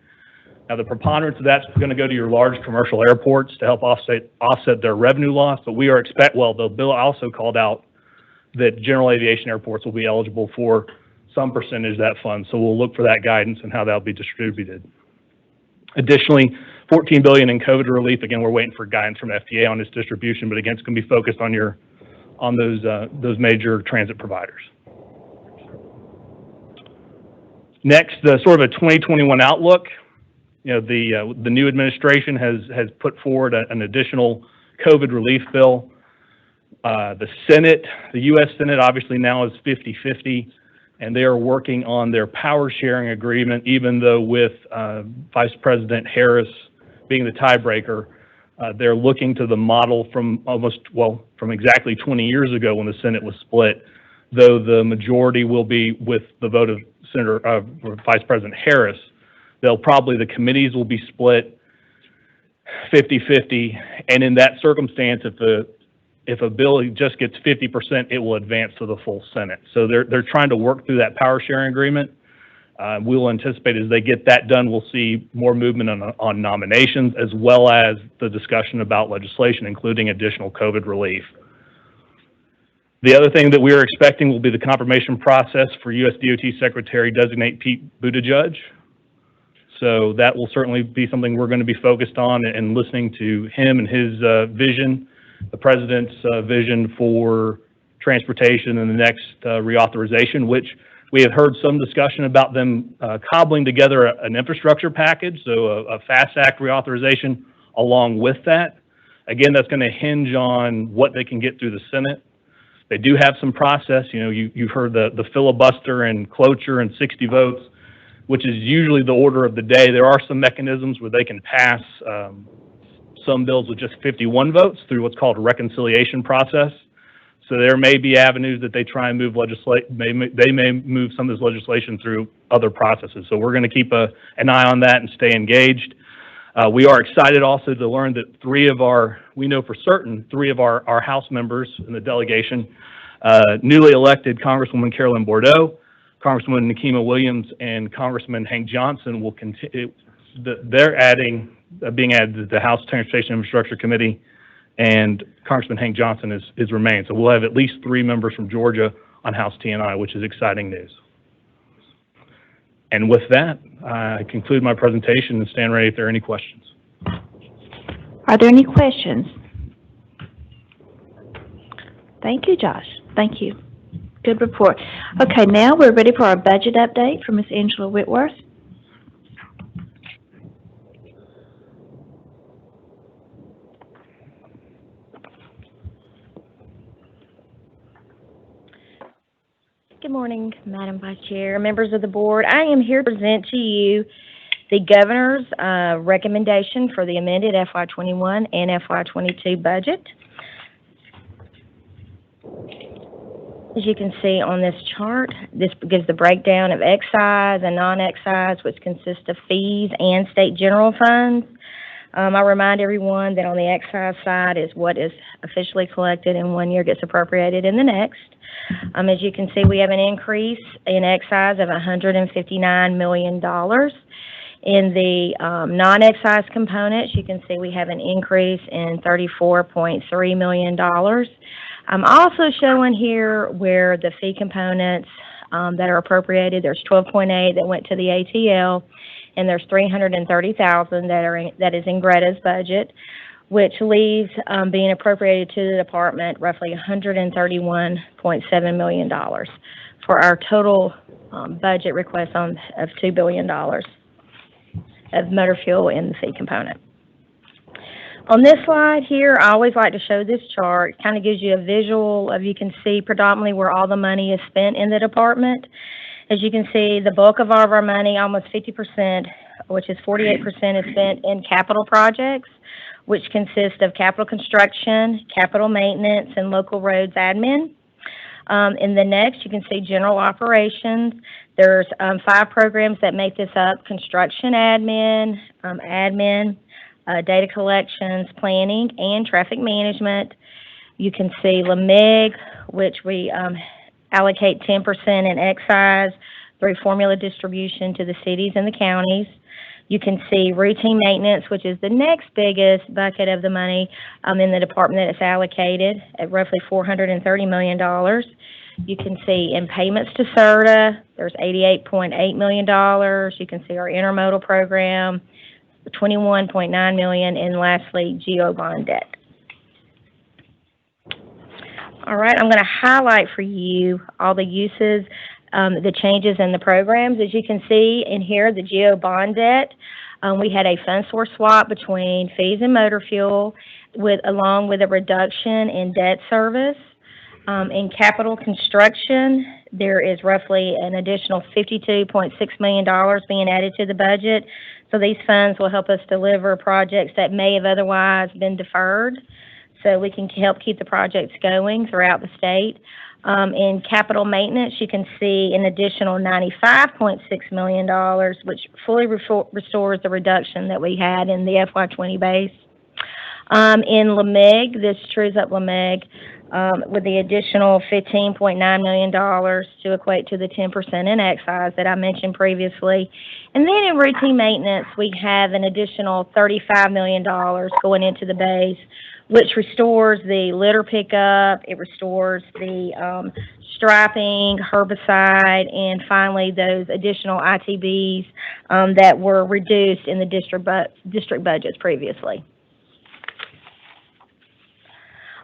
Now, the preponderance of that's going to go to your large commercial airports to help offset their revenue loss, but the bill also called out that general aviation airports will be eligible for some percentage of that fund, so we'll look for that guidance and how that'll be distributed. Additionally, $14 billion in COVID relief. Again, we're waiting for guidance from FTA on this distribution, but again, it's going to be focused on those major transit providers. Next, sort of a 2021 outlook. You know, the new administration has put forward an additional COVID relief bill. The Senate, the U.S. Senate, obviously now is 50-50, and they are working on their power sharing agreement, even though with Vice President Harris being the tiebreaker, they're looking to the model from exactly 20 years ago when the Senate was split, though the majority will be with the vote of Vice President Harris. The committees will be split 50-50, and in that circumstance, if a bill just gets 50%, it will advance to the full Senate. So they're trying to work through that power sharing agreement. We will anticipate as they get that done, we'll see more movement on nominations, as well as the discussion about legislation, including additional COVID relief. The other thing that we are expecting will be the confirmation process for U.S. DOT Secretary Designate Pete Buttigieg. So that will certainly be something we're going to be focused on and listening to him and his vision, the president's vision for transportation and the next reauthorization, which we have heard some discussion about them cobbling together an infrastructure package, so a FAST Act reauthorization along with that. Again, that's going to hinge on what they can get through the Senate. They do have some process. You know, you've heard the filibuster and cloture and 60 votes, which is usually the order of the day. There are some mechanisms where they can pass some bills with just 51 votes through what's called a reconciliation process. So there may be avenues that they try and move they may move some of this legislation through other processes. So we're going to keep an eye on that and stay engaged. We are excited also to learn that we know for certain three of our House members in the delegation, newly elected Congresswoman Carolyn Bordeaux, Congresswoman Nikema Williams, and Congressman Hank Johnson will continue. They're being added to the House Transportation Infrastructure Committee, and Congressman Hank Johnson is remained. So we'll have at least 3 members from Georgia on House T&I, which is exciting news. And with that, I conclude my presentation and stand ready if there are any questions. Are there any questions? Thank you, Josh. Thank you. Good report. Okay, now we're ready for our budget update from Ms. Angela Whitworth. Good morning, Madam Vice Chair, members of the board. I am here to present to you the governor's recommendation for the amended FY21 and FY22 budget. As you can see on this chart, this gives the breakdown of excise and non-excise, which consists of fees and state general funds. I remind everyone that on the excise side is what is officially collected in one year gets appropriated in the next. As you can see, we have an increase in excise of $159 million. In the non-excise components, you can see we have an increase in $34.3 million. I'm also showing here where the fee components that are appropriated. There's 12.8 that went to the ATL, and there's 330,000 that is in Greta's budget, which leaves being appropriated to the department roughly $131.7 million for our total budget request of $2 billion of motor fuel in the fee component. On this slide here, I always like to show this chart. It kind of gives you a visual of, you can see predominantly where all the money is spent in the department. As you can see, the bulk of all of our money, almost 50%, which is 48%, is spent in capital projects, which consist of capital construction, capital maintenance, and local roads admin. In the next, you can see general operations. There's 5 programs that make this up: construction admin, data collections, planning, and traffic management. You can see LMIG, which we allocate 10% in excise through formula distribution to the cities and the counties. You can see routine maintenance, which is the next biggest bucket of the money in the department that it's allocated at roughly $430 million. You can see in payments to CERTA, there's $88.8 million. You can see our intermodal program, $21.9 million, and lastly, Geo Bond Debt. All right, I'm going to highlight for you all the uses, the changes in the programs. As you can see in here, the Geo Bond Debt, we had a fund source swap between fees and motor fuel, along with a reduction in debt service. In capital construction, there is roughly an additional $52.6 million being added to the budget. So these funds will help us deliver projects that may have otherwise been deferred, so we can help keep the projects going throughout the state. In capital maintenance, you can see an additional $95.6 million, which fully restores the reduction that we had in the FY20 base. In LMIG, this trues up LMIG with the additional $15.9 million to equate to the 10% in excise that I mentioned previously. And then in routine maintenance, we have an additional $35 million going into the base, which restores the litter pickup, it restores the striping, herbicide, and finally those additional ITBs that were reduced in the district budgets previously.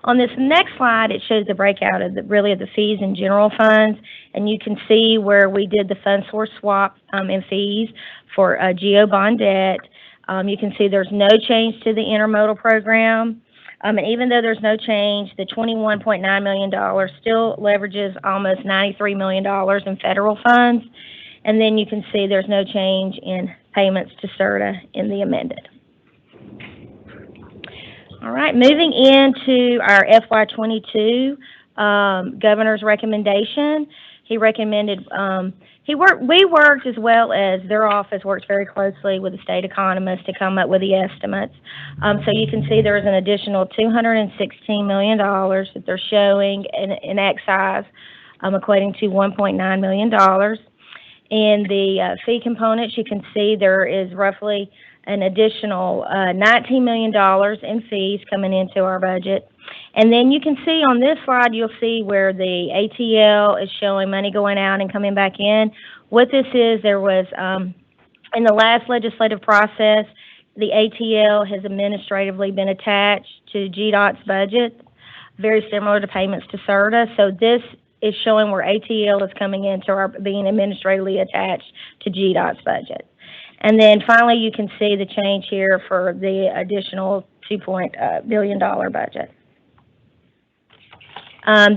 On this next slide, it shows the breakout of the fees and general funds, and you can see where we did the fund source swap in fees for Geo Bond Debt. You can see there's no change to the intermodal program. And even though there's no change, the $21.9 million still leverages almost $93 million in federal funds. And then you can see there's no change in payments to CERTA in the amended. All right, moving into our FY22 governor's recommendation. He recommended, we worked as well as their office works very closely with the state economist to come up with the estimates. So you can see there is an additional $216 million that they're showing in excise, equating to $1.9 million. In the fee components, you can see there is roughly an additional $19 million in fees coming into our budget. And then you can see on this slide, you'll see where the ATL is showing money going out and coming back in. What this is, there was, in the last legislative process, the ATL has administratively been attached to Gdot's budget, very similar to payments to CERTA. So this is showing where ATL is coming into being administratively attached to Gdot's budget. And then finally, you can see the change here for the additional $2 billion budget.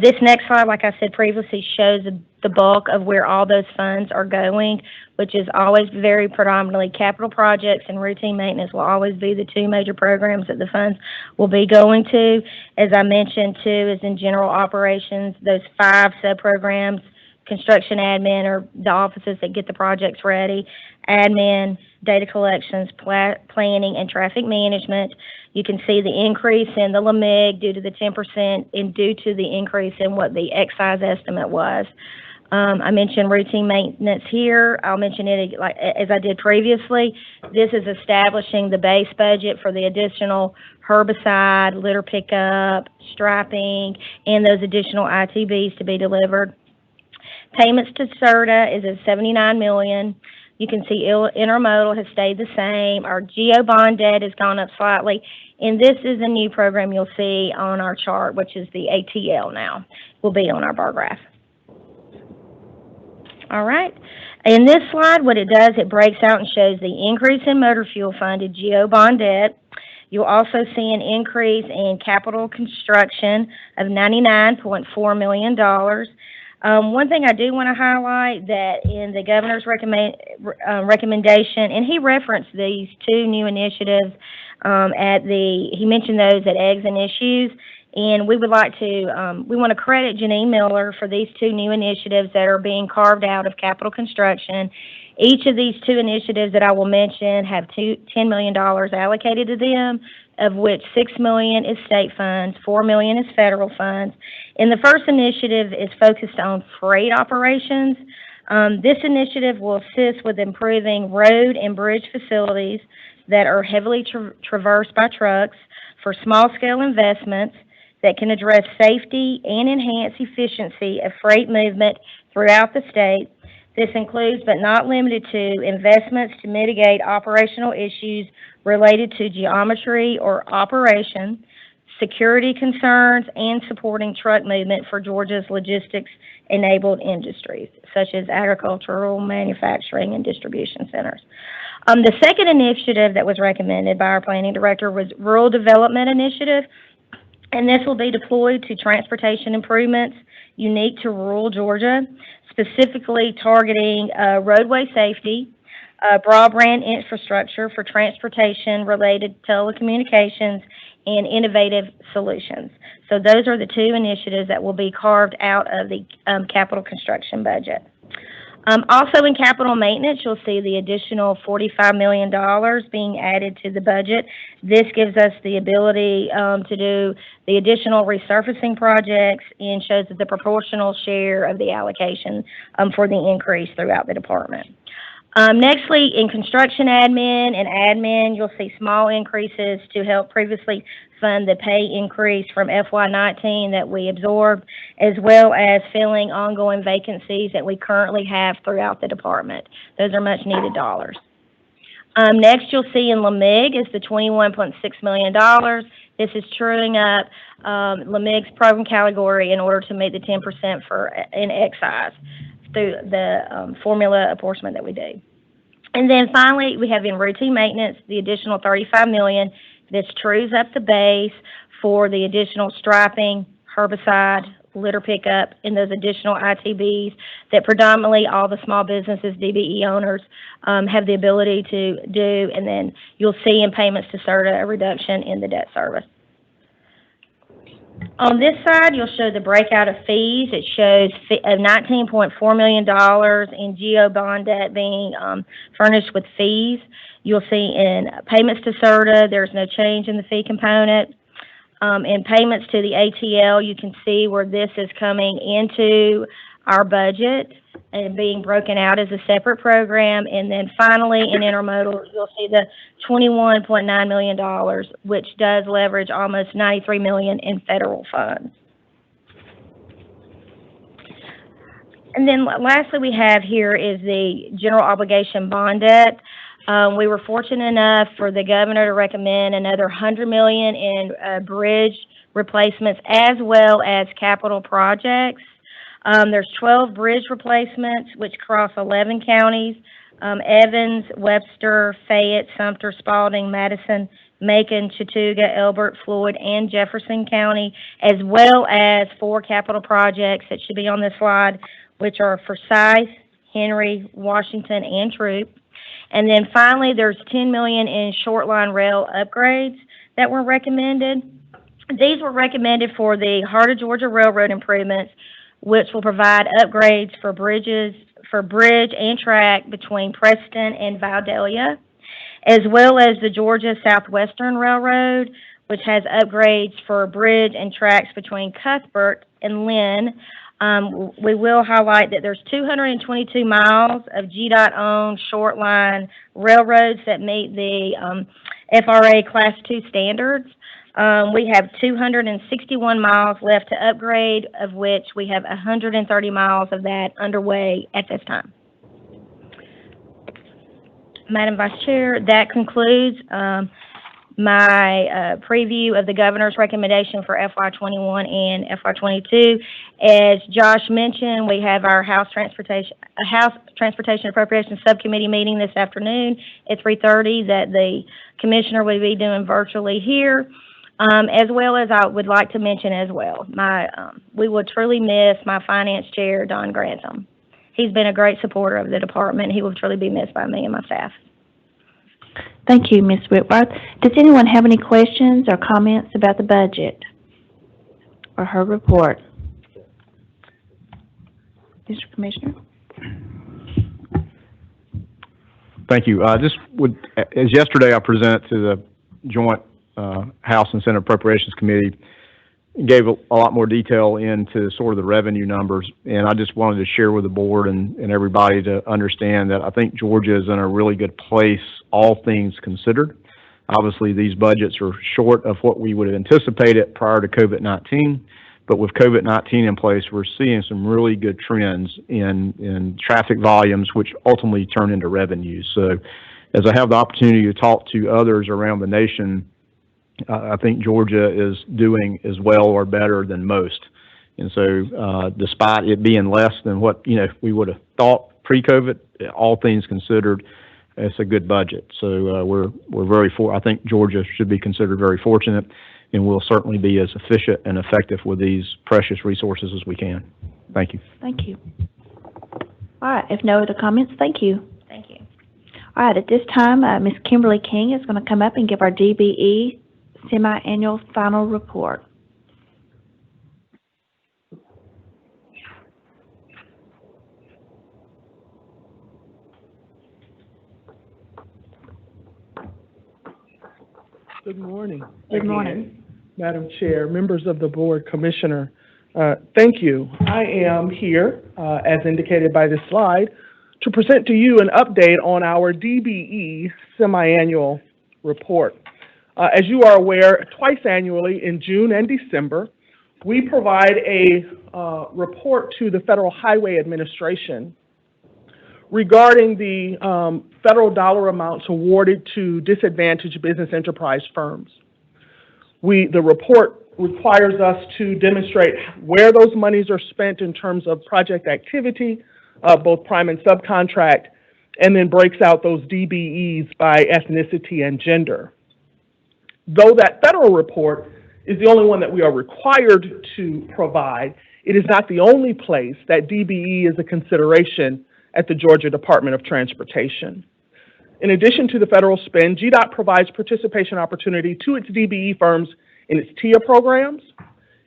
This next slide, like I said previously, shows the bulk of where all those funds are going, which is always very predominantly capital projects, and routine maintenance will always be the 2 major programs that the funds will be going to. As I mentioned, too, is in general operations, those 5 sub-programs. Construction admin are the offices that get the projects ready. Admin, data collections, planning, and traffic management. You can see the increase in the LMIG due to the 10% and due to the increase in what the excise estimate was. I mentioned routine maintenance here. I'll mention it as I did previously. This is establishing the base budget for the additional herbicide, litter pickup, striping, and those additional ITBs to be delivered. Payments to CERTA is at $79 million. You can see intermodal has stayed the same. Our Geo Bond Debt has gone up slightly. And this is a new program you'll see on our chart, which is the ATL now. Will be on our bar graph. All right. In this slide, what it does, it breaks out and shows the increase in motor fuel funded Geo Bond Debt. You'll also see an increase in capital construction of $99.4 million. One thing I do want to highlight that in the governor's recommendation, and he referenced these two new initiatives he mentioned those at Eggs and Issues, and we would like to, we want to credit Janine Miller for these two new initiatives that are being carved out of capital construction. Each of these two initiatives that I will mention have $10 million allocated to them, of which $6 million is state funds, $4 million is federal funds. And the first initiative is focused on freight operations. This initiative will assist with improving road and bridge facilities that are heavily traversed by trucks for small-scale investments that can address safety and enhance efficiency of freight movement throughout the state. This includes, but not limited to, investments to mitigate operational issues related to geometry or operation, security concerns, and supporting truck movement for Georgia's logistics-enabled industries, such as agricultural, manufacturing, and distribution centers. The second initiative that was recommended by our planning director was Rural Development Initiative, and this will be deployed to transportation improvements unique to rural Georgia, specifically targeting roadway safety, broadband infrastructure for transportation-related telecommunications, and innovative solutions. So those are the two initiatives that will be carved out of the capital construction budget. Also in capital maintenance, you'll see the additional $45 million being added to the budget. This gives us the ability to do the additional resurfacing projects and shows the proportional share of the allocation for the increase throughout the department. Nextly, in construction admin, you'll see small increases to help previously fund the pay increase from FY19 that we absorbed, as well as filling ongoing vacancies that we currently have throughout the department. Those are much needed dollars. Next, you'll see in LMIG is the $21.6 million. This is truing up LMIG's program category in order to meet the 10% in excise through the formula apportionment that we do. And then finally, we have in routine maintenance the additional $35 million. This trues up the base for the additional striping, herbicide, litter pickup, and those additional ITBs that predominantly all the small businesses, DBE owners, have the ability to do. And then you'll see in payments to CERTA a reduction in the debt service. On this side, you'll show the breakout of fees. It shows $19.4 million in Geo Bond Debt being furnished with fees. You'll see in payments to CERTA, there's no change in the fee component. In payments to the ATL, you can see where this is coming into our budget and being broken out as a separate program. And then finally, in intermodal, you'll see the $21.9 million, which does leverage almost $93 million in federal funds. And then lastly, we have here is the general obligation bond debt. We were fortunate enough for the governor to recommend another $100 million in bridge replacements as well as capital projects. There's 12 bridge replacements which cross 11 counties, Evans, Webster, Fayette, Sumter, Spalding, Madison, Macon, Chattooga, Elbert, Floyd, and Jefferson County, as well as 4 capital projects that should be on this slide, which are Forsyth, Henry, Washington, and Troop. And then finally, there's $10 million in short line rail upgrades that were recommended. These were recommended for the Heart of Georgia Railroad improvements, which will provide upgrades for bridge and track between Preston and Vidalia. as well as the Georgia Southwestern Railroad, which has upgrades for bridge and tracks between Cuthbert and Lynn. We will highlight that there's 222 miles of Gdot-owned short line railroads that meet the FRA Class 2 standards. We have 261 miles left to upgrade, of which we have 130 miles of that underway at this time. Madam Vice Chair, that concludes my preview of the governor's recommendation for FY21 and FY22. As Josh mentioned, we have our House Transportation Appropriations Subcommittee meeting this afternoon at 3:30 that the commissioner will be doing virtually here. As well as I would like to mention as well, we will truly miss my finance chair, Don Grantham. He's been a great supporter of the department. He will truly be missed by me and my staff. Thank you, Ms. Whitworth. Does anyone have any questions or comments about the budget or her report? Mr. Commissioner? Thank you. As yesterday I presented to the joint House and Senate Appropriations Committee, gave a lot more detail into sort of the revenue numbers, and I just wanted to share with the board and everybody to understand that I think Georgia is in a really good place, all things considered. Obviously, these budgets are short of what we would have anticipated prior to COVID-19, but with COVID-19 in place, we're seeing some really good trends in traffic volumes, which ultimately turn into revenues. So as I have the opportunity to talk to others around the nation, I think Georgia is doing as well or better than most. And so despite it being less than what we would have thought pre-COVID, all things considered, it's a good budget. So we're I think Georgia should be considered very fortunate, and we'll certainly be as efficient and effective with these precious resources as we can. Thank you. Thank you. All right, if no other comments, thank you. Thank you. All right, at this time, Ms. Kimberly King is going to come up and give our DBE semi-annual final report. Good morning. Good morning. Madam Chair, members of the board, Commissioner, thank you. I am here, as indicated by this slide, to present to you an update on our DBE semi-annual report. As you are aware, twice annually in June and December, we provide a report to the Federal Highway Administration regarding the federal dollar amounts awarded to disadvantaged business enterprise firms. The report requires us to demonstrate where those monies are spent in terms of project activity, both prime and subcontract, and then breaks out those DBEs by ethnicity and gender. Though that federal report is the only one that we are required to provide, it is not the only place that DBE is a consideration at the Georgia Department of Transportation. In addition to the federal spend, Gdot provides participation opportunity to its DBE firms in its TIA programs,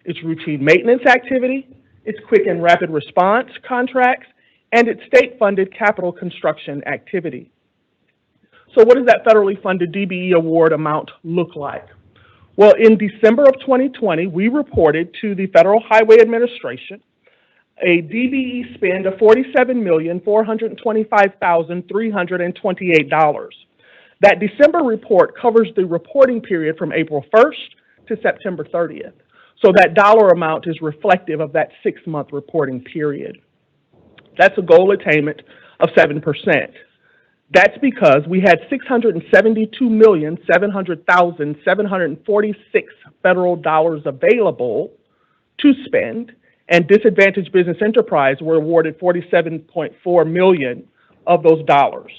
its routine maintenance activity, its quick and rapid response contracts, and its state-funded capital construction activity. So what does that federally funded DBE award amount look like? Well, in December of 2020, we reported to the Federal Highway Administration a DBE spend of $47,425,328. That December report covers the reporting period from April 1st to September 30th. So that dollar amount is reflective of that 6-month reporting period. That's a goal attainment of 7%. That's because we had $672,700,746 federal dollars available to spend, and disadvantaged business enterprise were awarded $47.4 million of those dollars.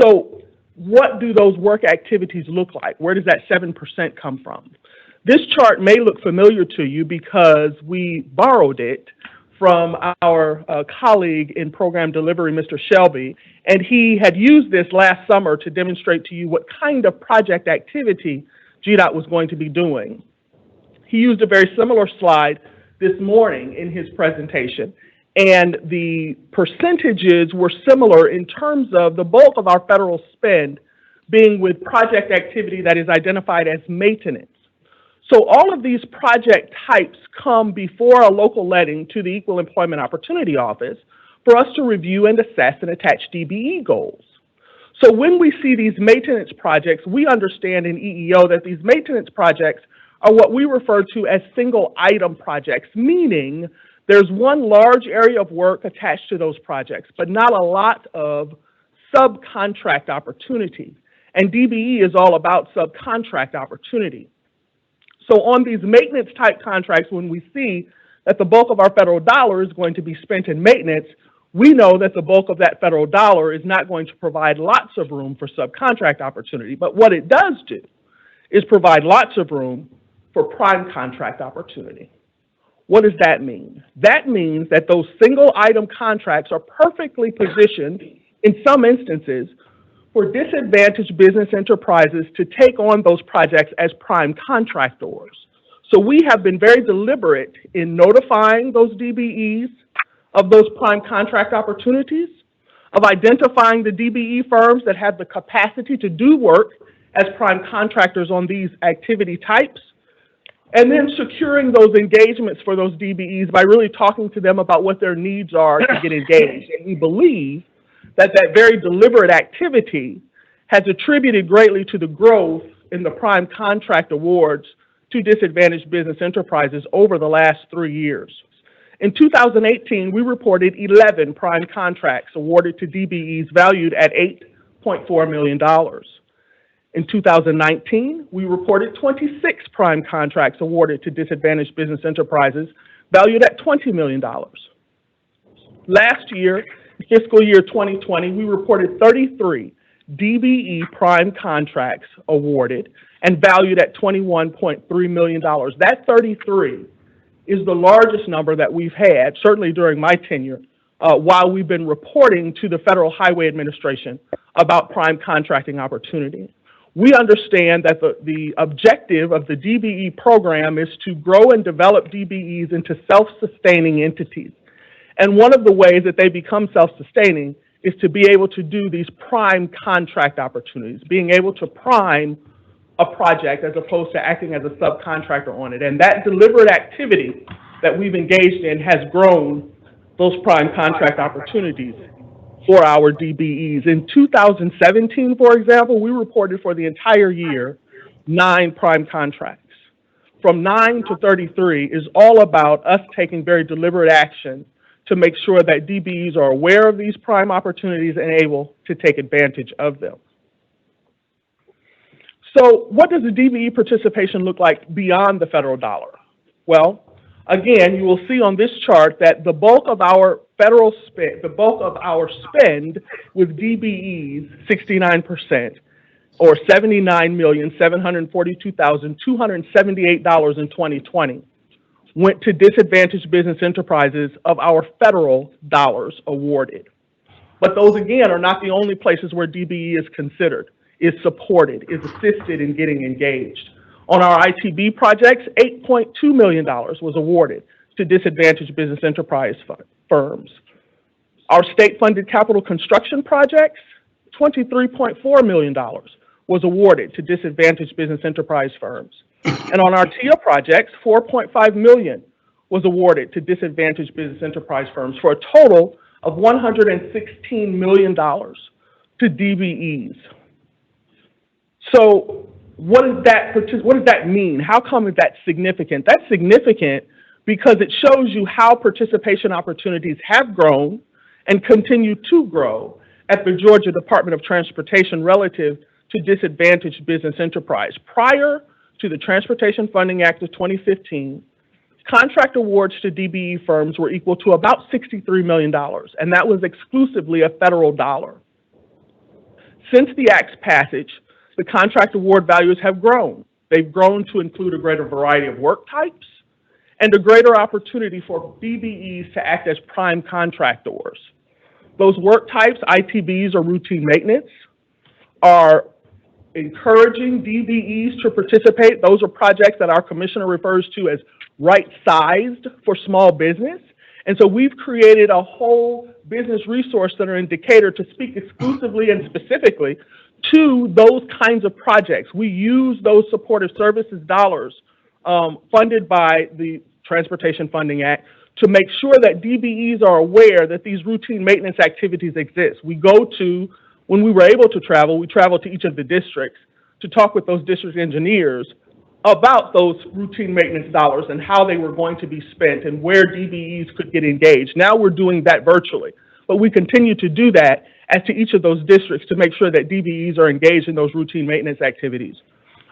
So what do those work activities look like? Where does that 7% come from? This chart may look familiar to you because we borrowed it from our colleague in program delivery, Mr. Shelby, and he had used this last summer to demonstrate to you what kind of project activity Gdot was going to be doing. He used a very similar slide this morning in his presentation, And the percentages were similar in terms of the bulk of our federal spend being with project activity that is identified as maintenance. So all of these project types come before a local letting to the Equal Employment Opportunity Office for us to review and assess and attach DBE goals. So when we see these maintenance projects, we understand in EEO that these maintenance projects are what we refer to as single item projects, meaning there's one large area of work attached to those projects, but not a lot of subcontract opportunity. And DBE is all about subcontract opportunity. So on these maintenance type contracts, when we see that the bulk of our federal dollar is going to be spent in maintenance, we know that the bulk of that federal dollar is not going to provide lots of room for subcontract opportunity. But what it does do is provide lots of room for prime contract opportunity. What does that mean? That means that those single item contracts are perfectly positioned, in some instances, for disadvantaged business enterprises to take on those projects as prime contractors. So we have been very deliberate in notifying those DBEs of those prime contract opportunities, of identifying the DBE firms that have the capacity to do work as prime contractors on these activity types, and then securing those engagements for those DBEs by really talking to them about what their needs are to get engaged. And we believe that that very deliberate activity has attributed greatly to the growth in the prime contract awards to disadvantaged business enterprises over the last 3 years. In 2018, we reported 11 prime contracts awarded to DBEs valued at $8.4 million. In 2019, we reported 26 prime contracts awarded to disadvantaged business enterprises valued at $20 million. Last year, fiscal year 2020, we reported 33 DBE prime contracts awarded and valued at $21.3 million. That 33 is the largest number that we've had, certainly during my tenure, while we've been reporting to the Federal Highway Administration about prime contracting opportunity. We understand that the objective of the DBE program is to grow and develop DBEs into self-sustaining entities. And one of the ways that they become self-sustaining is to be able to do these prime contract opportunities, being able to prime a project as opposed to acting as a subcontractor on it. And that deliberate activity that we've engaged in has grown those prime contract opportunities for our DBEs. In 2017, for example, we reported for the entire year 9 prime contracts. From 9 to 33 is all about us taking very deliberate action to make sure that DBEs are aware of these prime opportunities and able to take advantage of them. So what does the DBE participation look like beyond the federal dollar? Well, again, you will see on this chart that the bulk of our federal spend, the bulk of our spend with DBEs, 69%, or $79,742,278 in 2020, went to disadvantaged business enterprises of our federal dollars awarded. But those, again, are not the only places where DBE is considered, is supported, is assisted in getting engaged. On our ITB projects, $8.2 million was awarded to disadvantaged business enterprise firms. Our state-funded capital construction projects, $23.4 million was awarded to disadvantaged business enterprise firms. And on our TIA projects, $4.5 million was awarded to disadvantaged business enterprise firms for a total of $116 million to DBEs. So what does that mean? How come is that significant? That's significant because it shows you how participation opportunities have grown and continue to grow at the Georgia Department of Transportation relative to disadvantaged business enterprise. Prior to the Transportation Funding Act of 2015, contract awards to DBE firms were equal to about $63 million, and that was exclusively a federal dollar. Since the Act's passage, the contract award values have grown. They've grown to include a greater variety of work types and a greater opportunity for DBEs to act as prime contractors. Those work types, ITBs or routine maintenance, are encouraging DBEs to participate. Those are projects that our commissioner refers to as right-sized for small business. And so we've created a whole business resource center in Decatur to speak exclusively and specifically to those kinds of projects. We use those supportive services dollars funded by the Transportation Funding Act to make sure that DBEs are aware that these routine maintenance activities exist. We go to, when we were able to travel, we traveled to each of the districts to talk with those district engineers about those routine maintenance dollars and how they were going to be spent and where DBEs could get engaged. Now we're doing that virtually, but we continue to do that as to each of those districts to make sure that DBEs are engaged in those routine maintenance activities.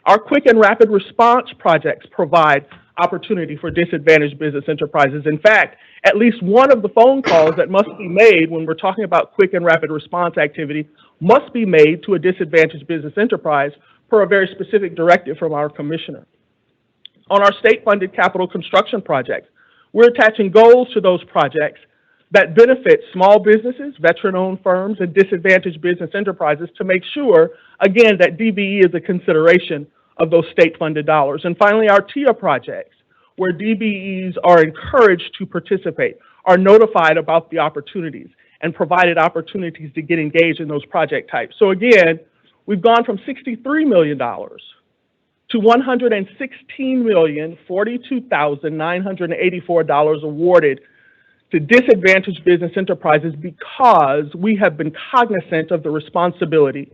Our quick and rapid response projects provide opportunity for disadvantaged business enterprises. In fact, at least one of the phone calls that must be made when we're talking about quick and rapid response activity must be made to a disadvantaged business enterprise per a very specific directive from our commissioner. On our state-funded capital construction projects, we're attaching goals to those projects that benefit small businesses, veteran-owned firms, and disadvantaged business enterprises to make sure, again, that DBE is a consideration of those state-funded dollars. And finally, our TIA projects, where DBEs are encouraged to participate, are notified about the opportunities, and provided opportunities to get engaged in those project types. So again, we've gone from $63 million to $116,042,984 awarded to disadvantaged business enterprises because we have been cognizant of the responsibility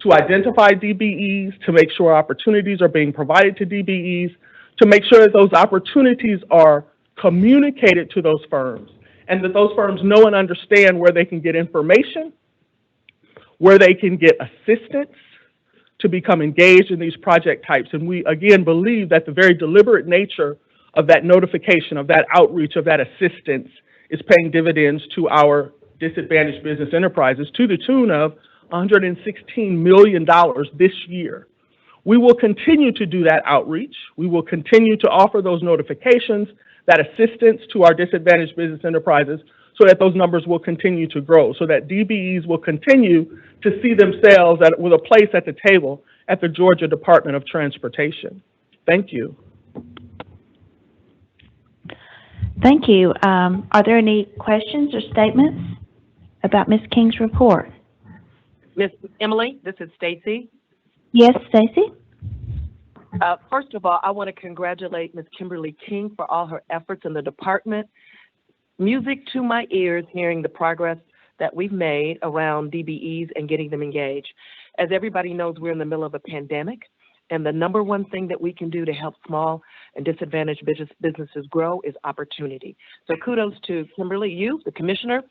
to identify DBEs, to make sure opportunities are being provided to DBEs, to make sure that those opportunities are communicated to those firms, and that those firms know and understand where they can get information, where they can get assistance to become engaged in these project types. And we, again, believe that the very deliberate nature of that notification, of that outreach, of that assistance is paying dividends to our disadvantaged business enterprises to the tune of $116 million this year. We will continue to do that outreach. We will continue to offer those notifications, that assistance to our disadvantaged business enterprises, so that those numbers will continue to grow, so that DBEs will continue to see themselves with a place at the table at the Georgia Department of Transportation. Thank you. Thank you. Are there any questions or statements about Ms. King's report? Miss Emily, this is Stacy. Yes, Stacy? First of all, I want to congratulate Ms. Kimberly King for all her efforts in the department. Music to my ears hearing the progress that we've made around DBEs and getting them engaged. As everybody knows, we're in the middle of a pandemic, and the number one thing that we can do to help small and disadvantaged businesses grow is opportunity. So kudos to Kimberly, you, the commissioner,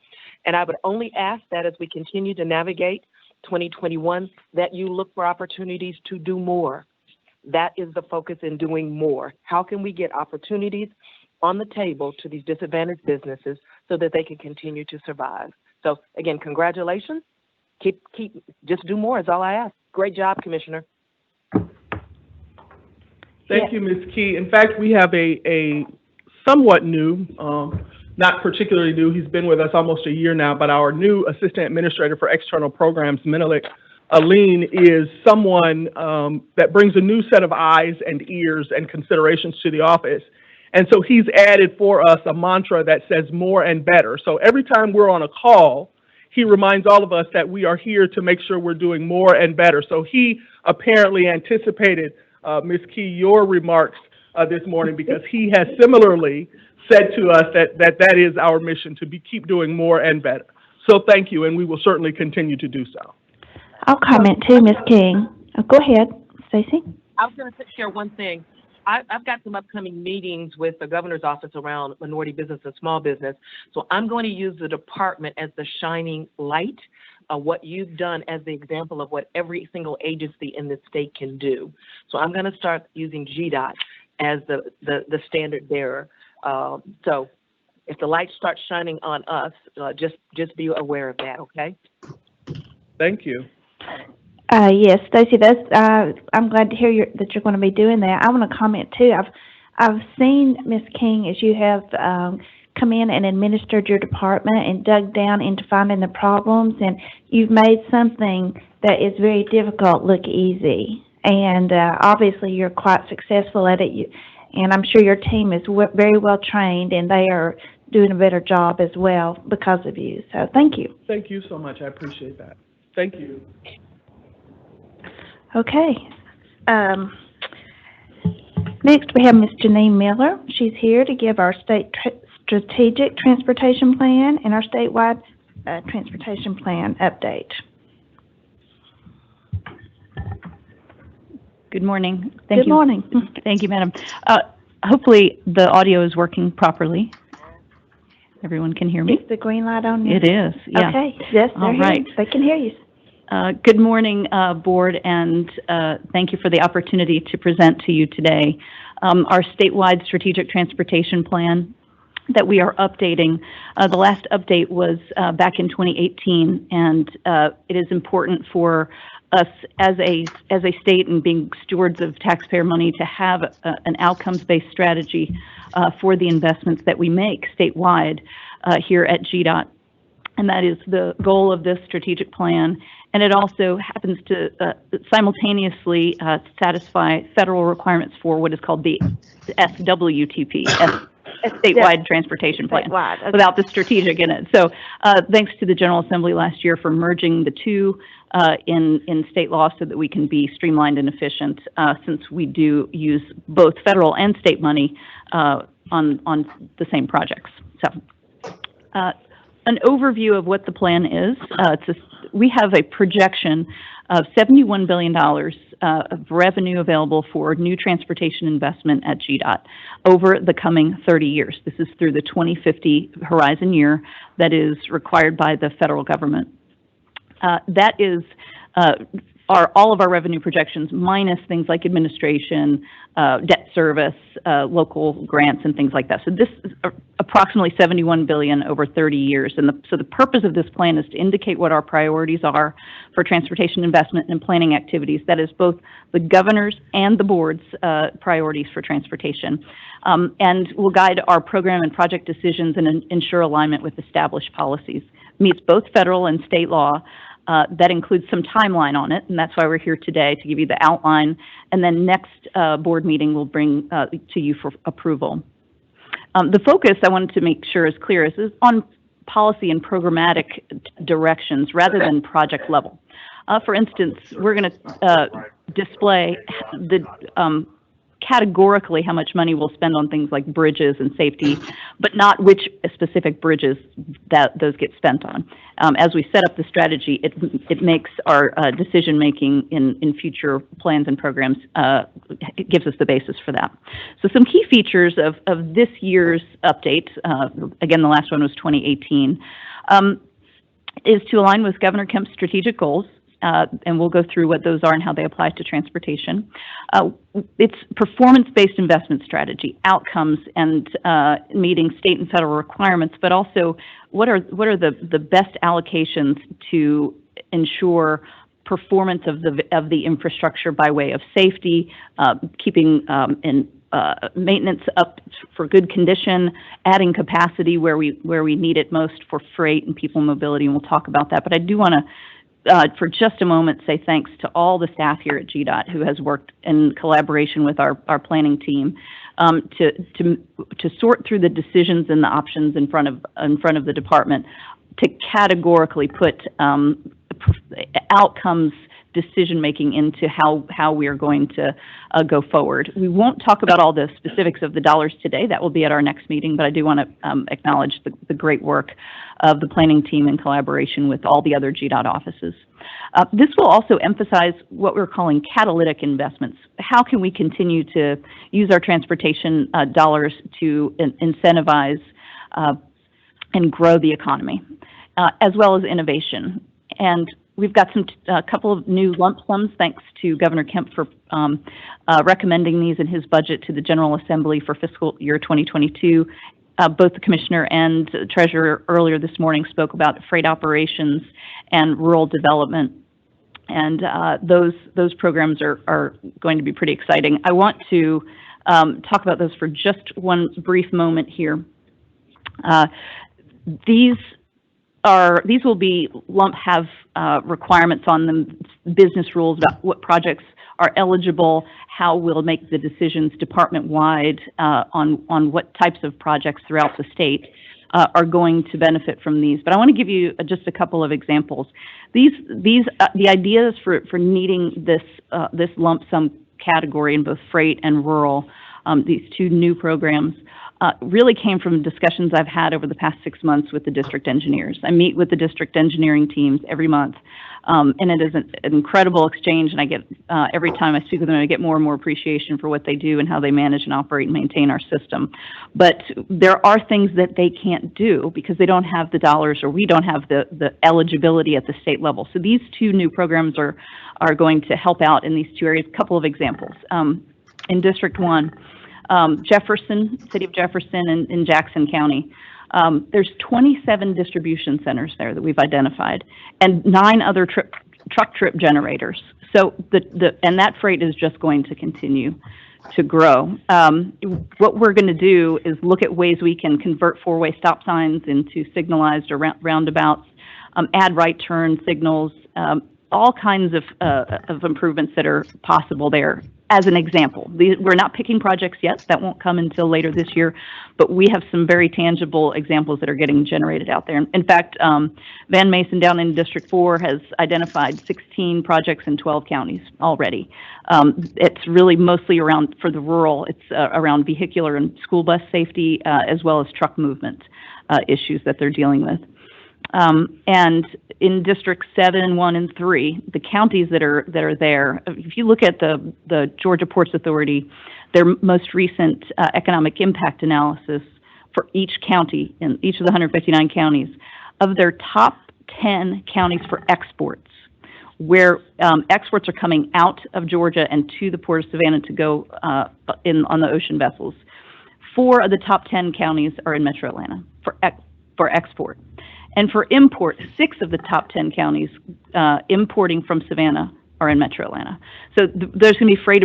and I would only ask that as we continue to navigate 2021, that you look for opportunities to do more. That is the focus in doing more. How can we get opportunities on the table to these disadvantaged businesses so that they can continue to survive? So again, congratulations. Just do more is all I ask. Great job, Commissioner. Thank you, Ms. Key. In fact, we have a somewhat new, not particularly new, he's been with us almost a year now, but our new Assistant Administrator for External Programs, Menelik Aline, is someone that brings a new set of eyes and ears and considerations to the office. And so he's added for us a mantra that says more and better. So every time we're on a call, he reminds all of us that we are here to make sure we're doing more and better. So he apparently anticipated, Ms. Key, your remarks this morning, because he has similarly said to us that is our mission, to keep doing more and better. So thank you, and we will certainly continue to do so. I'll comment too, Ms. King. Go ahead, Stacy. I was going to share one thing. I've got some upcoming meetings with the governor's office around minority business and small business. So I'm going to use the department as the shining light of what you've done as the example of what every single agency in the state can do. So I'm going to start using Gdot as the standard bearer. So if the light starts shining on us, just be aware of that, okay? Thank you. Yes, Stacy, I'm glad to hear that you're going to be doing that. I want to comment too. I've seen, Ms. King, as you have come in and administered your department and dug down into finding the problems, and you've made something that is very difficult look easy. And obviously you're quite successful at it, and I'm sure your team is very well trained, and they are doing a better job as well because of you. So thank you. Thank you so much. I appreciate that. Thank you. Okay. Next, we have Ms. Janine Miller. She's here to give our state strategic transportation plan and our statewide transportation plan update. Good morning. Thank you. Good morning. Thank you, Madam. Hopefully the audio is working properly. Everyone can hear me? Is the green light on? It is, yeah. Okay, yes, they're All here. right. They can hear you. Good morning, Board, and thank you for the opportunity to present to you today. Our statewide strategic transportation plan that we are updating. The last update was back in 2018, and it is important for us as a state and being stewards of taxpayer money to have an outcomes-based strategy for the investments that we make statewide here at Gdot. And that is the goal of this strategic plan. And it also happens to simultaneously satisfy federal requirements for what is called the SWTP, Statewide Transportation Plan, Statewide, okay. without the strategic in it. So thanks to the General Assembly last year for merging the two in state law so that we can be streamlined and efficient, since we do use both federal and state money on the same projects. So an overview of what the plan is. We have a projection of $71 billion of revenue available for new transportation investment at Gdot over the coming 30 years. This is through the 2050 horizon year that is required by the federal government. That is all of our revenue projections minus things like administration, debt service, local grants, and things like that. So this is approximately $71 billion over 30 years. And so the purpose of this plan is to indicate what our priorities are for transportation investment and planning activities. That is both the governor's and the board's priorities for transportation. And will guide our program and project decisions and ensure alignment with established policies. Meets both federal and state law. That includes some timeline on it, and that's why we're here today, to give you the outline. And then next board meeting we'll bring to you for approval. The focus, I wanted to make sure is clear, is on policy and programmatic directions rather than project level. For instance, we're going to display the categorically how much money we'll spend on things like bridges and safety, but not which specific bridges that those get spent on. As we set up the strategy, it makes our decision making in future plans and programs, it gives us the basis for that. So some key features of this year's update, again the last one was 2018, is to align with Governor Kemp's strategic goals. And we'll go through what those are and how they apply to transportation. It's performance-based investment strategy, outcomes, and meeting state and federal requirements, but also what are the best allocations to ensure performance of the infrastructure by way of safety, keeping maintenance up for good condition, adding capacity where we need it most for freight and people mobility, and we'll talk about that. But I do want to for just a moment, say thanks to all the staff here at Gdot who has worked in collaboration with our planning team to sort through the decisions and the options in front of the department, to categorically put outcomes decision making into how we are going to go forward. We won't talk about all the specifics of the dollars today. That will be at our next meeting, but I do want to acknowledge the great work of the planning team in collaboration with all the other Gdot offices. This will also emphasize what we're calling catalytic investments. How can we continue to use our transportation dollars to incentivize and grow the economy, as well as innovation. And we've got a couple of new lump sums, thanks to Governor Kemp for recommending these in his budget to the General Assembly for fiscal year 2022. Both the Commissioner and Treasurer earlier this morning spoke about freight operations and rural development. And those programs are going to be pretty exciting. I want to talk about those for just one brief moment here. These will be have requirements on them, business rules about what projects are eligible, how we'll make the decisions department-wide on what types of projects throughout the state. are going to benefit from these. But I want to give you just a couple of examples. The ideas for needing this lump sum category in both freight and rural, these two new programs, really came from discussions I've had over the past 6 months with the district engineers. I meet with the district engineering teams every month, and it is an incredible exchange, and I get, every time I speak with them, I get more and more appreciation for what they do and how they manage and operate and maintain our system. But there are things that they can't do because they don't have the dollars, or we don't have the eligibility at the state level. So these two new programs are going to help out in these two areas. A couple of examples. In District 1, Jefferson, City of Jefferson in Jackson County. There's 27 distribution centers there that we've identified, and 9 other truck trip generators. So and that freight is just going to continue to grow. What we're going to do is look at ways we can convert four-way stop signs into signalized or roundabouts, add right turn signals, all kinds of improvements that are possible there. As an example, we're not picking projects yet. That won't come until later this year, but we have some very tangible examples that are getting generated out there. In fact, Van Mason down in District 4 has identified 16 projects in 12 counties already. It's really mostly around, for the rural, it's around vehicular and school bus safety, as well as truck movement issues that they're dealing with. And in District 7, 1, and 3, the counties that are there, if you look at the Georgia Ports Authority, their most recent economic impact analysis for each county, in each of the 159 counties, of their top 10 counties for exports, where exports are coming out of Georgia and to the Port of Savannah to go on the ocean vessels. 4 of the top 10 counties are in Metro Atlanta for export. And for import, 6 of the top 10 counties importing from Savannah are in Metro Atlanta. So there's going to be freight,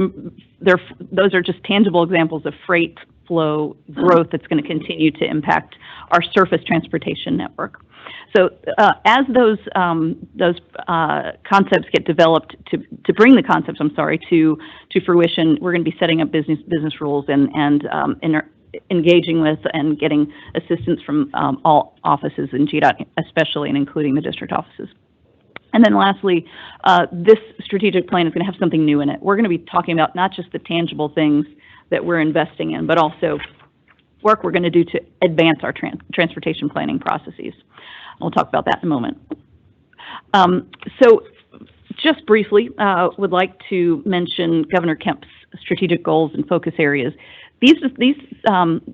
those are just tangible examples of freight flow growth that's going to continue to impact our surface transportation network. So as those concepts get developed, to bring the concepts, to fruition, we're going to be setting up business rules and engaging with and getting assistance from all offices in Gdot, especially and including the district offices. And then lastly, this strategic plan is going to have something new in it. We're going to be talking about not just the tangible things that we're investing in, but also work we're going to do to advance our transportation planning processes. We'll talk about that in a moment. So just briefly, would like to mention Governor Kemp's strategic goals and focus areas. These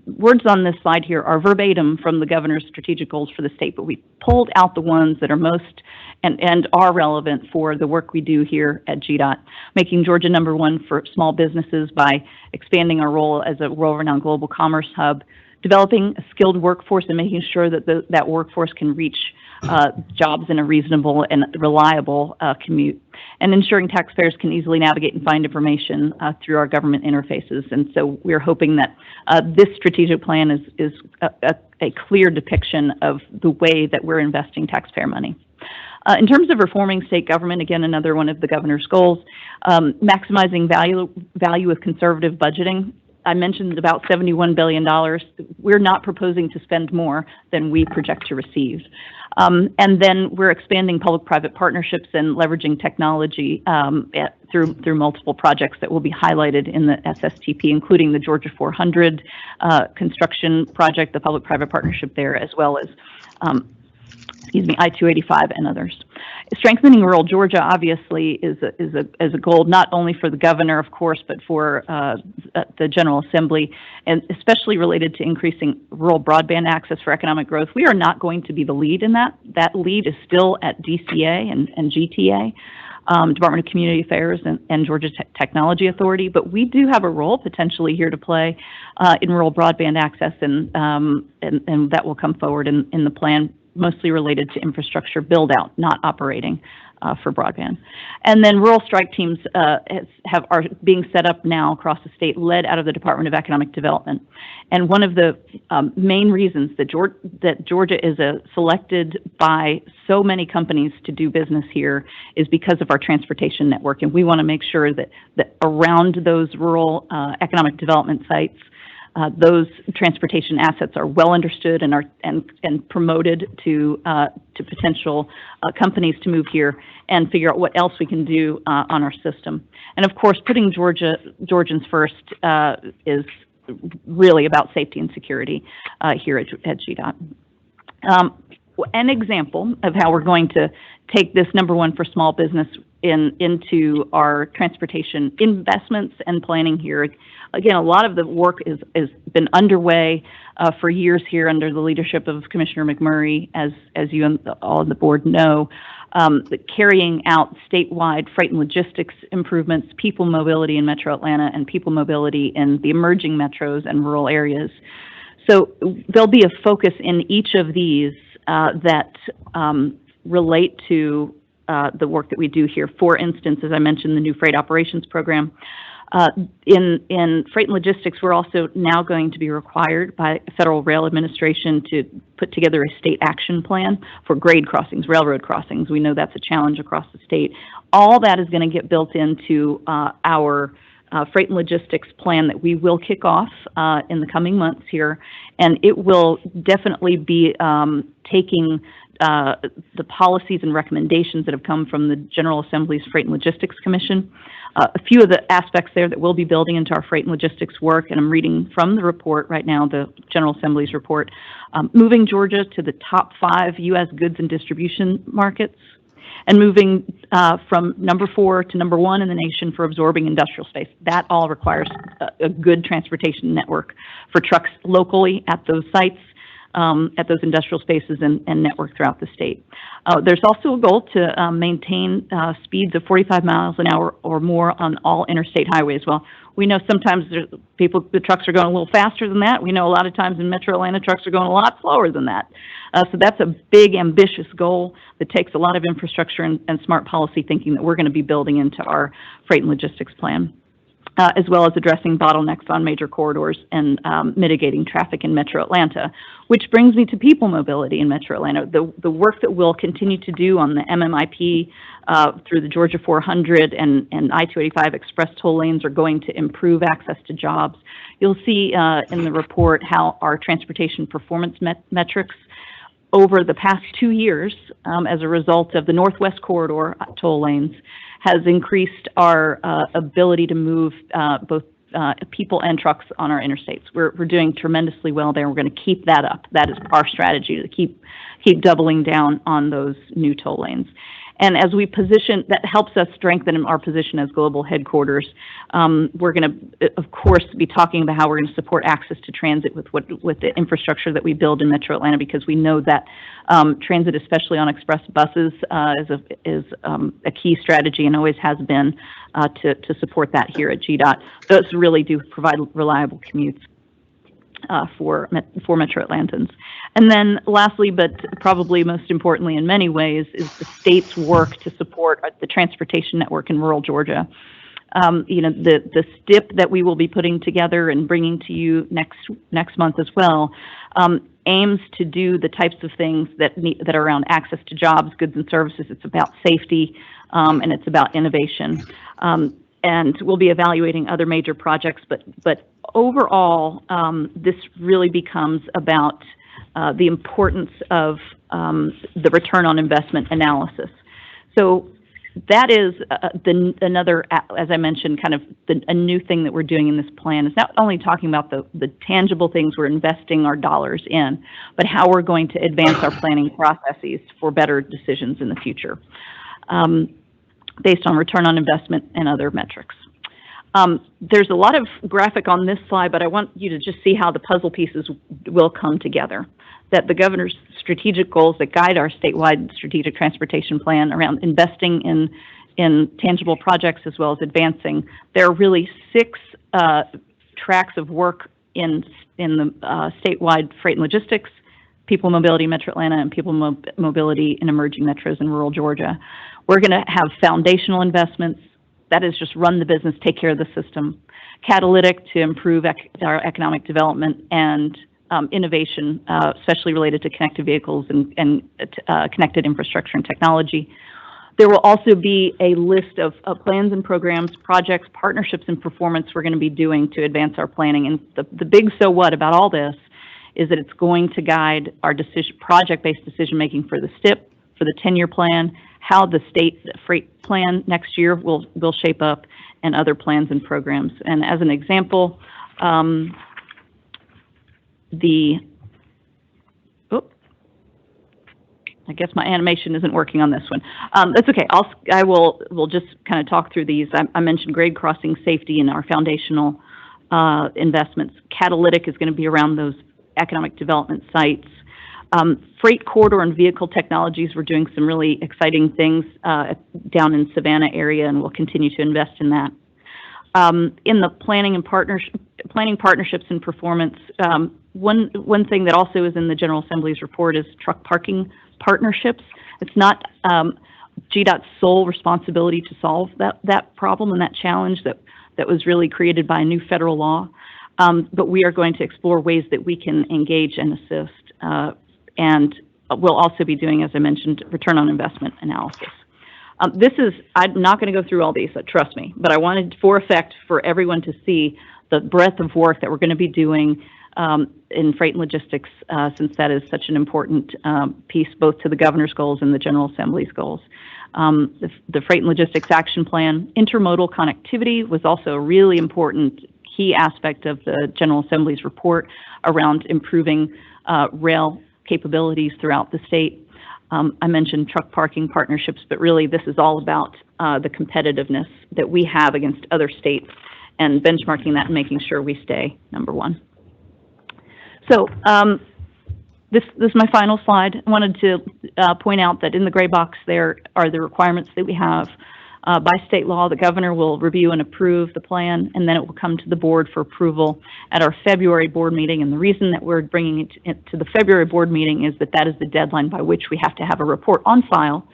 words on this slide here are verbatim from the governor's strategic goals for the state, but we pulled out the ones that are most and are relevant for the work we do here at Gdot, making Georgia #1 for small businesses by expanding our role as a world-renowned global commerce hub, developing a skilled workforce and making sure that that workforce can reach jobs in a reasonable and reliable commute, and ensuring taxpayers can easily navigate and find information through our government interfaces. And so we're hoping that this strategic plan is a clear depiction of the way that we're investing taxpayer money. In terms of reforming state government, again, another one of the governor's goals, maximizing value with conservative budgeting. I mentioned about $71 billion. We're not proposing to spend more than we project to receive. And then we're expanding public-private partnerships and leveraging technology through multiple projects that will be highlighted in the SSTP, including the Georgia 400 construction project, the public-private partnership there, as well as I-285 and others. Strengthening rural Georgia obviously is a goal not only for the governor, of course, but for the General Assembly, and especially related to increasing rural broadband access for economic growth. We are not going to be the lead in that. That lead is still at DCA and GTA, Department of Community Affairs and Georgia Technology Authority, but we do have a role potentially here to play in rural broadband access, and that will come forward in the plan, mostly related to infrastructure build-out, not operating for broadband. And then rural strike teams are being set up now across the state, led out of the Department of Economic Development. And one of the main reasons that Georgia is selected by so many companies to do business here is because of our transportation network. And we want to make sure that around those rural economic development sites, those transportation assets are well understood and are and promoted to potential companies to move here and figure out what else we can do on our system. And of course, putting Georgians first is really about safety and security here at Gdot. An example of how we're going to take this number one for small business into our transportation investments and planning here. Again, a lot of the work is been underway for years here under the leadership of Commissioner McMurray, as you and all of the board know, carrying out statewide freight and logistics improvements, people mobility in Metro Atlanta, and people mobility in the emerging metros and rural areas. So there'll be a focus in each of these that relate to the work that we do here. For instance, as I mentioned, the new freight operations program. In freight and logistics, we're also now going to be required by Federal Rail Administration to put together a state action plan for grade crossings, railroad crossings. We know that's a challenge across the state. All that is going to get built into our freight and logistics plan that we will kick off in the coming months here, and it will definitely be taking the policies and recommendations that have come from the General Assembly's Freight and Logistics Commission. A few of the aspects there that we'll be building into our freight and logistics work, and I'm reading from the report right now, the General Assembly's report, moving Georgia to the top 5 U.S. goods and distribution markets, and moving from number 4 to number 1 in the nation for absorbing industrial space. That all requires a good transportation network for trucks locally at those sites, at those industrial spaces and network throughout the state. There's also a goal to maintain speeds of 45 miles an hour or more on all interstate highways. Well, we know sometimes the trucks are going a little faster than that. We know a lot of times in Metro Atlanta, trucks are going a lot slower than that. So that's a big, ambitious goal that takes a lot of infrastructure and smart policy thinking that we're going to be building into our freight and logistics plan, as well as addressing bottlenecks on major corridors and mitigating traffic in Metro Atlanta, which brings me to people mobility in Metro Atlanta. The work that we'll continue to do on the MMIP through the Georgia 400 and I-285 express toll lanes are going to improve access to jobs. You'll see in the report how our transportation performance metrics over the past 2 years, as a result of the Northwest Corridor toll lanes, has increased our ability to move both people and trucks on our interstates. We're doing tremendously well there. We're going to keep that up. That is our strategy, to keep doubling down on those new toll lanes. And as we position, that helps us strengthen our position as global headquarters. We're going to, of course, be talking about how we're going to support access to transit with the infrastructure that we build in Metro Atlanta, because we know that transit, especially on express buses, is a key strategy and always has been to support that here at Gdot. Those really do provide reliable commutes for Metro Atlantans. And then lastly, but probably most importantly in many ways, is the state's work to support the transportation network in rural Georgia. The STIP that we will be putting together and bringing to you next month as well aims to do the types of things that are around access to jobs, goods, and services. It's about safety, and it's about innovation. And we'll be evaluating other major projects, but overall, this really becomes about the importance of the return on investment analysis. So that is another, as I mentioned, kind of a new thing that we're doing in this plan. It's not only talking about the tangible things we're investing our dollars in, but how we're going to advance our planning processes for better decisions in the future, based on return on investment and other metrics. There's a lot of graphic on this slide, but I want you to just see how the puzzle pieces will come together. That the governor's strategic goals that guide our statewide strategic transportation plan around investing in tangible projects as well as advancing. There are really 6 tracks of work in the statewide freight and logistics, people mobility in Metro Atlanta, and people mobility in emerging metros in rural Georgia. We're going to have foundational investments. That is just run the business, take care of the system. Catalytic to improve our economic development, and innovation, especially related to connected vehicles and connected infrastructure and technology. There will also be a list of plans and programs, projects, partnerships, and performance we're going to be doing to advance our planning. And the big so what about all this is that it's going to guide our project-based decision-making for the STIP, for the 10-year plan, how the state freight plan next year will shape up, and other plans and programs. And as an example, I guess my animation isn't working on this one. That's okay. We'll just kind of talk through these. I mentioned grade crossing safety in our foundational investments. Catalytic is going to be around those economic development sites. Freight corridor and vehicle technologies, we're doing some really exciting things down in Savannah area, and we'll continue to invest in that. In the planning partnerships and performance, one thing that also is in the General Assembly's report is truck parking partnerships. It's not GDOT's sole responsibility to solve that problem and that challenge that was really created by a new federal law, but we are going to explore ways that we can engage and assist, and we'll also be doing, as I mentioned, return on investment analysis. I'm not going to go through all these, trust me, but I wanted for effect for everyone to see the breadth of work that we're going to be doing in freight and logistics, since that is such an important piece both to the governor's goals and the General Assembly's goals. The Freight and Logistics Action Plan, intermodal connectivity was also a really important key aspect of the General Assembly's report around improving rail capabilities throughout the state. I mentioned truck parking partnerships, but really this is all about the competitiveness that we have against other states and benchmarking that and making sure we stay number one. So this is my final slide. I wanted to point out that in the gray box there are the requirements that we have. By state law, the governor will review and approve the plan, and then it will come to the board for approval at our February board meeting. And the reason that we're bringing it to the February board meeting is that is the deadline by which we have to have a report on file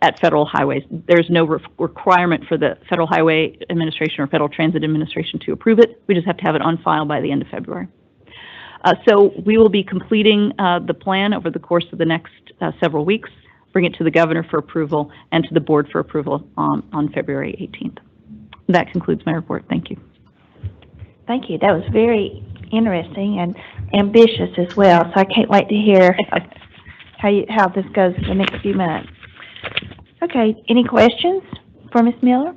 at Federal Highways. There's no requirement for the Federal Highway Administration or Federal Transit Administration to approve it. We just have to have it on file by the end of February. So we will be completing the plan over the course of the next several weeks, bring it to the governor for approval and to the board for approval on February 18th. That concludes my report. Thank you. Thank you. That was very interesting and ambitious as well. So I can't wait to hear how this goes in the next few months. Okay. Any questions for Ms. Miller?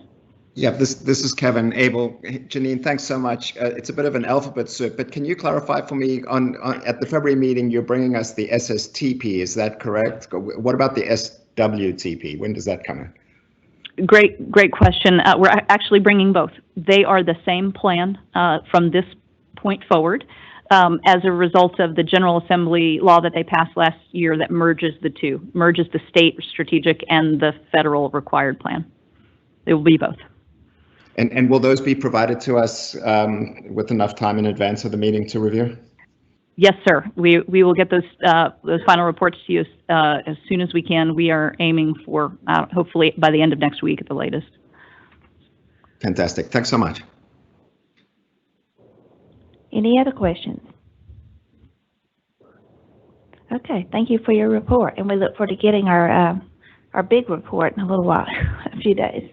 Yeah, this is Kevin Abel. Janine, thanks so much. It's a bit of an alphabet soup, but can you clarify for me on at the February meeting, you're bringing us the SSTP, is that correct? What about the SWTP? When does that come in? Great question. We're actually bringing both. They are the same plan from this point forward as a result of the General Assembly law that they passed last year that merges the two, merges the state strategic and the federal required plan. It will be both. And will those be provided to us with enough time in advance of the meeting to review? Yes, sir. We will get those final reports to you as soon as we can. We are aiming for hopefully by the end of next week at the latest. Fantastic. Thanks so much. Any other questions? Okay. Thank you for your report, and we look forward to getting our big report in a little while, a few days.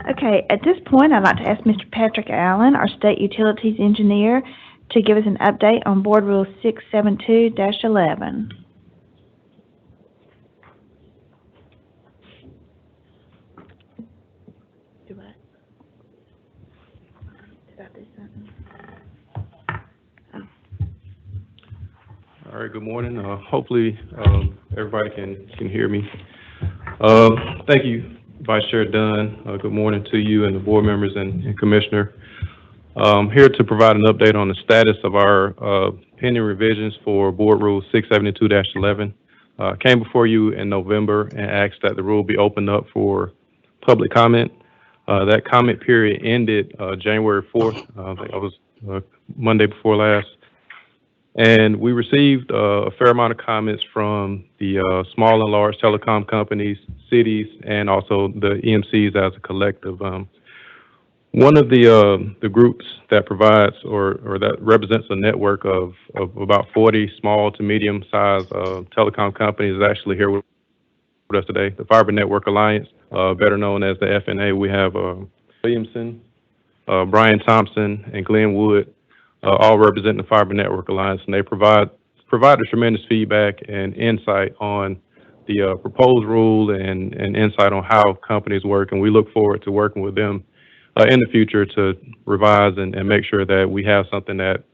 Okay, at this point, I'd like to ask Mr. Patrick Allen, our State Utilities Engineer, to give us an update on Board Rule 672-11. All right, good morning. Hopefully everybody can hear me. Thank you, Vice Chair Dunn. Good morning to you and the board members and Commissioner. Here to provide an update on the status of our pending revisions for Board Rule 672-11. Came before you in November and asked that the rule be opened up for public comment. That comment period ended January 4th. I think it was Monday before last. And we received a fair amount of comments from the small and large telecom companies, cities, and also the EMCs as a collective. One of the groups that provides or that represents a network of about 40 small to medium-sized telecom companies is actually here with with us today. The Fiber Network Alliance, better known as the FNA, we have Williamson, Brian Thompson, and Glenn Wood, all representing the Fiber Network Alliance, and they provided tremendous feedback and insight on the proposed rule and insight on how companies work, and we look forward to working with them in the future to revise and make sure that we have something that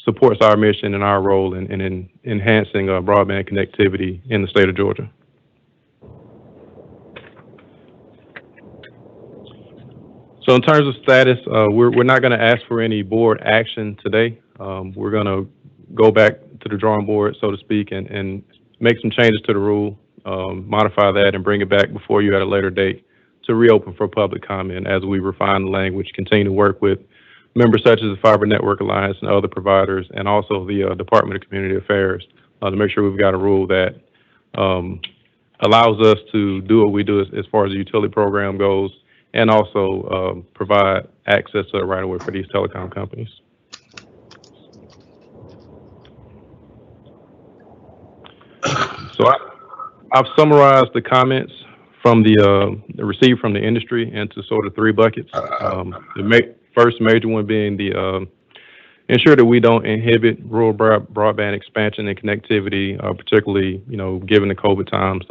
supports our mission and our role in enhancing broadband connectivity in the state of Georgia. So in terms of status, we're not going to ask for any board action today. We're going to go back to the drawing board, so to speak, and make some changes to the rule, modify that, and bring it back before you at a later date to reopen for public comment as we refine the language, continue to work with members such as the Fiber Network Alliance and other providers, and also the Department of Community Affairs to make sure we've got a rule that allows us to do what we do as far as the utility program goes, and also provide access to the right-of-way for these telecom companies. So I've summarized the comments from received from the industry into sort of three buckets. The first major one being the ensure that we don't inhibit rural broadband expansion and connectivity, particularly given the COVID times.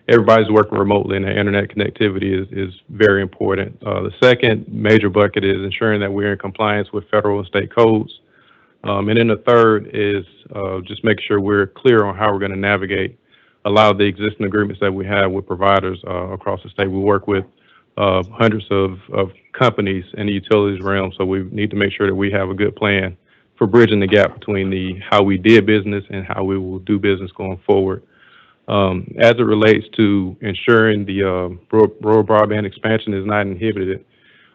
Everybody's working remotely, and the internet connectivity is very important. The second major bucket is ensuring that we're in compliance with federal and state codes. And then the third is just making sure we're clear on how we're going to navigate a lot of the existing agreements that we have with providers across the state. We work with hundreds of companies in the utilities realm, so we need to make sure that we have a good plan for bridging the gap between how we did business and how we will do business going forward. As it relates to ensuring the rural broadband expansion is not inhibited,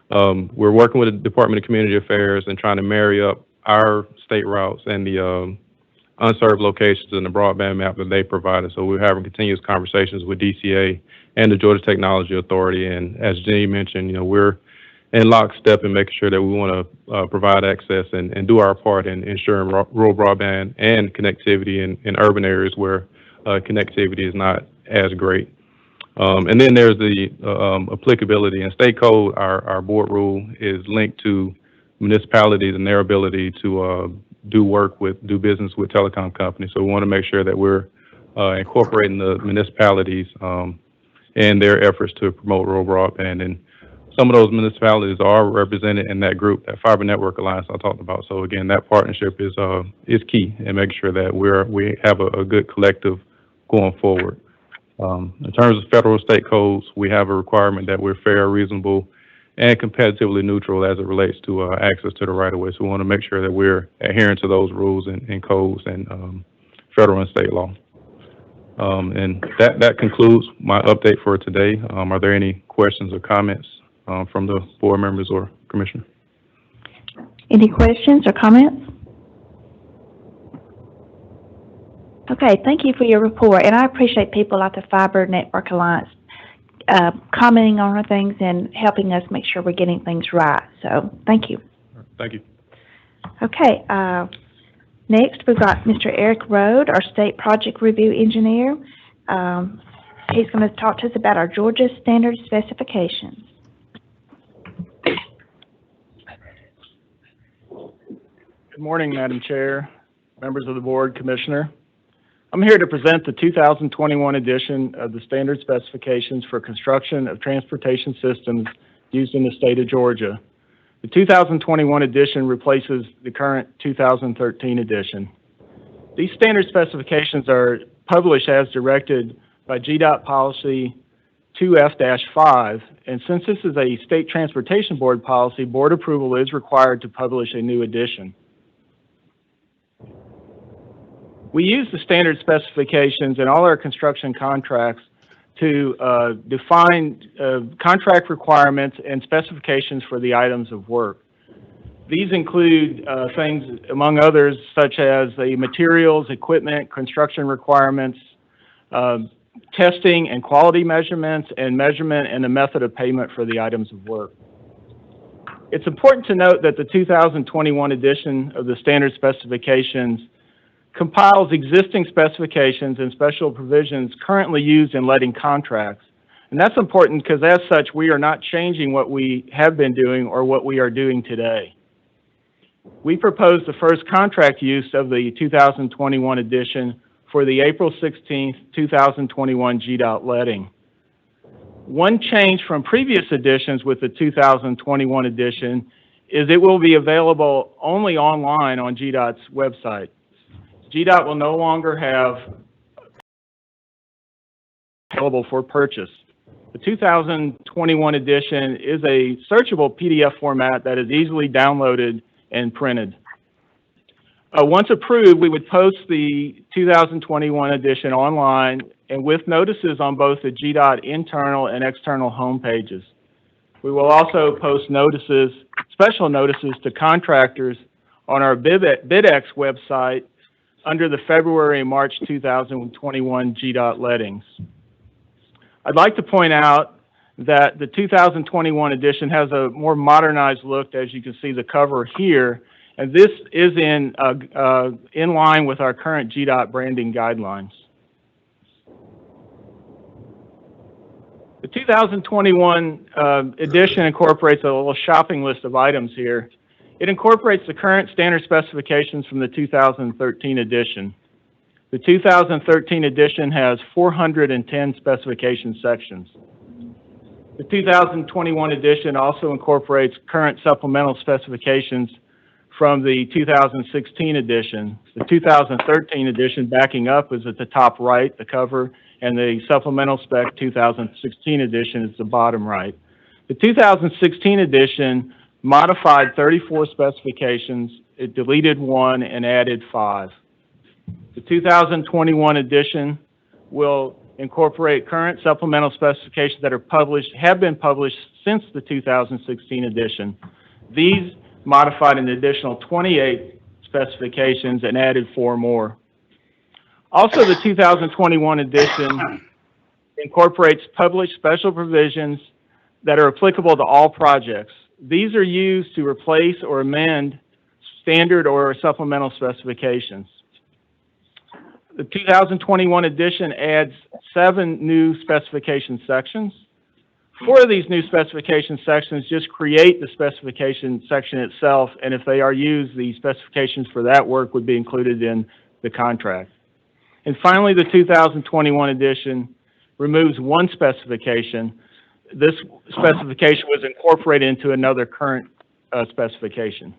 we're working with the Department of Community Affairs and trying to marry up our state routes and the unserved locations in the broadband map that they provided. So we're having continuous conversations with DCA and the Georgia Technology Authority. And as Jenny mentioned, we're in lockstep in making sure that we want to provide access and do our part in ensuring rural broadband and connectivity in urban areas where connectivity is not as great. And then there's the applicability in state code. Our board rule is linked to municipalities and their ability to do business with telecom companies. So we want to make sure that we're incorporating the municipalities and their efforts to promote rural broadband. And some of those municipalities are represented in that group, that Fiber Network Alliance I talked about. So again, that partnership is key in making sure that we have a good collective going forward. In terms of federal state codes, we have a requirement that we're fair, reasonable, and competitively neutral as it relates to access to the right-of-way. So we want to make sure that we're adhering to those rules and codes and federal and state law. And that concludes my update for today. Are there any questions or comments from the board members or commissioner? Any questions or comments? Okay, thank you for your report, and I appreciate people like the Fiber Network Alliance commenting on our things and helping us make sure we're getting things right. So, thank you. Thank you. Okay, next we've got Mr. Eric Rode, our State Project Review Engineer. He's going to talk to us about our Georgia Standard Specifications. Good morning, Madam Chair, members of the board, Commissioner. I'm here to present the 2021 edition of the Standard Specifications for Construction of Transportation Systems used in the state of Georgia. The 2021 edition replaces the current 2013 edition. These standard specifications are published as directed by Gdot Policy 2F-5, and since this is a State Transportation Board policy, board approval is required to publish a new edition. We use the standard specifications in all our construction contracts to define contract requirements and specifications for the items of work. These include things, among others, such as the materials, equipment, construction requirements, testing and quality measurements, and measurement and the method of payment for the items of work. It's important to note that the 2021 edition of the standard specifications compiles existing specifications and special provisions currently used in letting contracts. And that's important because as such, we are not changing what we have been doing or what we are doing today. We proposed the first contract use of the 2021 edition for the April 16th, 2021 Gdot letting. One change from previous editions with the 2021 edition is it will be available only online on Gdot's website. Gdot will no longer have available for purchase. The 2021 edition is a searchable PDF format that is easily downloaded and printed. Once approved, we would post the 2021 edition online and with notices on both the Gdot internal and external home pages. We will also post notices, special notices to contractors on our BidX website under the February and March 2021 Gdot lettings. I'd like to point out that the 2021 edition has a more modernized look, as you can see the cover here, and this is in line with our current Gdot branding guidelines. The 2021 edition incorporates a little shopping list of items here. It incorporates the current standard specifications from the 2013 edition. The 2013 edition has 410 specification sections. The 2021 edition also incorporates current supplemental specifications from the 2016 edition. The 2013 edition, backing up, is at the top right, the cover, and the supplemental spec 2016 edition is the bottom right. The 2016 edition modified 34 specifications, it deleted 1 and added 5. The 2021 edition will incorporate current supplemental specifications that have been published since the 2016 edition. These modified an additional 28 specifications and added 4 more. Also, the 2021 edition incorporates published special provisions that are applicable to all projects. These are used to replace or amend standard or supplemental specifications. The 2021 edition adds 7 new specification sections. 4 of these new specification sections just create the specification section itself, and if they are used, the specifications for that work would be included in the contract. And finally, the 2021 edition removes 1 specification. This specification was incorporated into another current specification.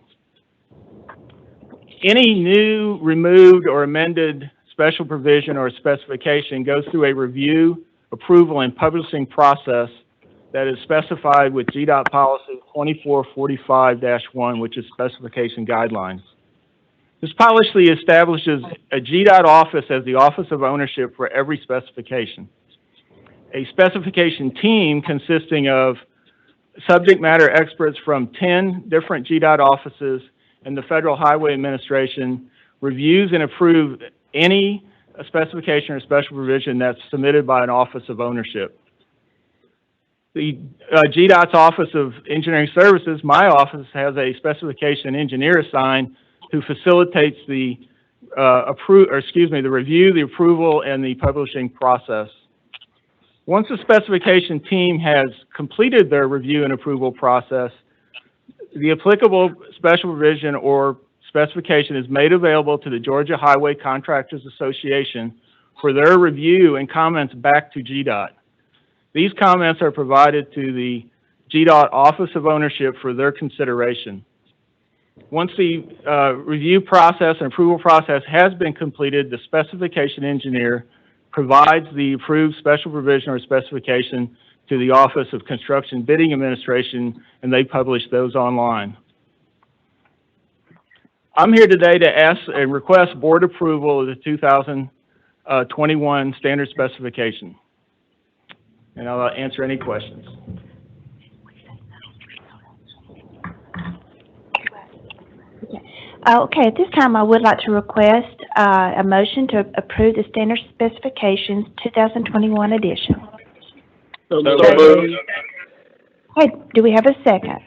Any new, removed, or amended special provision or specification goes through a review, approval, and publishing process that is specified with Gdot Policy 2445-1, which is Specification Guidelines. This policy establishes a Gdot office as the office of ownership for every specification. A specification team consisting of subject matter experts from 10 different Gdot offices and the Federal Highway Administration reviews and approves any specification or special provision that's submitted by an office of ownership. The Gdot's Office of Engineering Services, my office, has a specification engineer assigned who facilitates the the review, the approval, and the publishing process. Once the specification team has completed their review and approval process, the applicable special provision or specification is made available to the Georgia Highway Contractors Association for their review and comments back to Gdot. These comments are provided to the Gdot Office of Ownership for their consideration. Once the review process and approval process has been completed, the specification engineer provides the approved special provision or specification to the Office of Construction Bidding Administration, and they publish those online. I'm here today to ask and request board approval of the 2021 standard specification. And I'll answer any questions. Okay, at this time, I would like to request a motion to approve the standard specifications 2021 edition. Okay, do we have a second?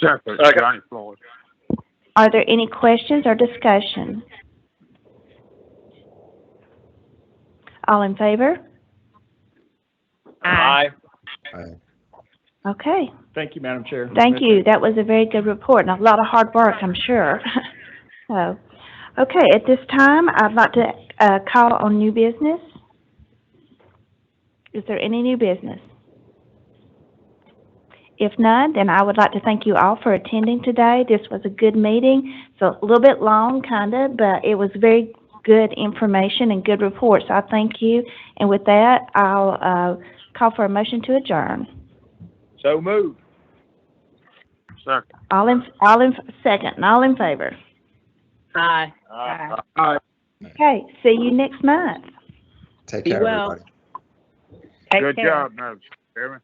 Second. Johnny Floyd. Are there any questions or discussion? All in favor? Aye. Okay, Thank you, Madam Chair. thank you. That was a very good report and a lot of hard work, I'm sure. So, okay, at this time, I'd like to call on new business. Is there any new business? If none, then I would like to thank you all for attending today. This was a good meeting. So a little bit long, kinda, but it was very good information and good reports. I thank you. And with that, I'll call for a motion to adjourn. So moved. Second. All in second, and all in favor. Aye. Aye. Okay, see you next month. Take Be care, well. everybody. Take Good care. job, Madam Chairman.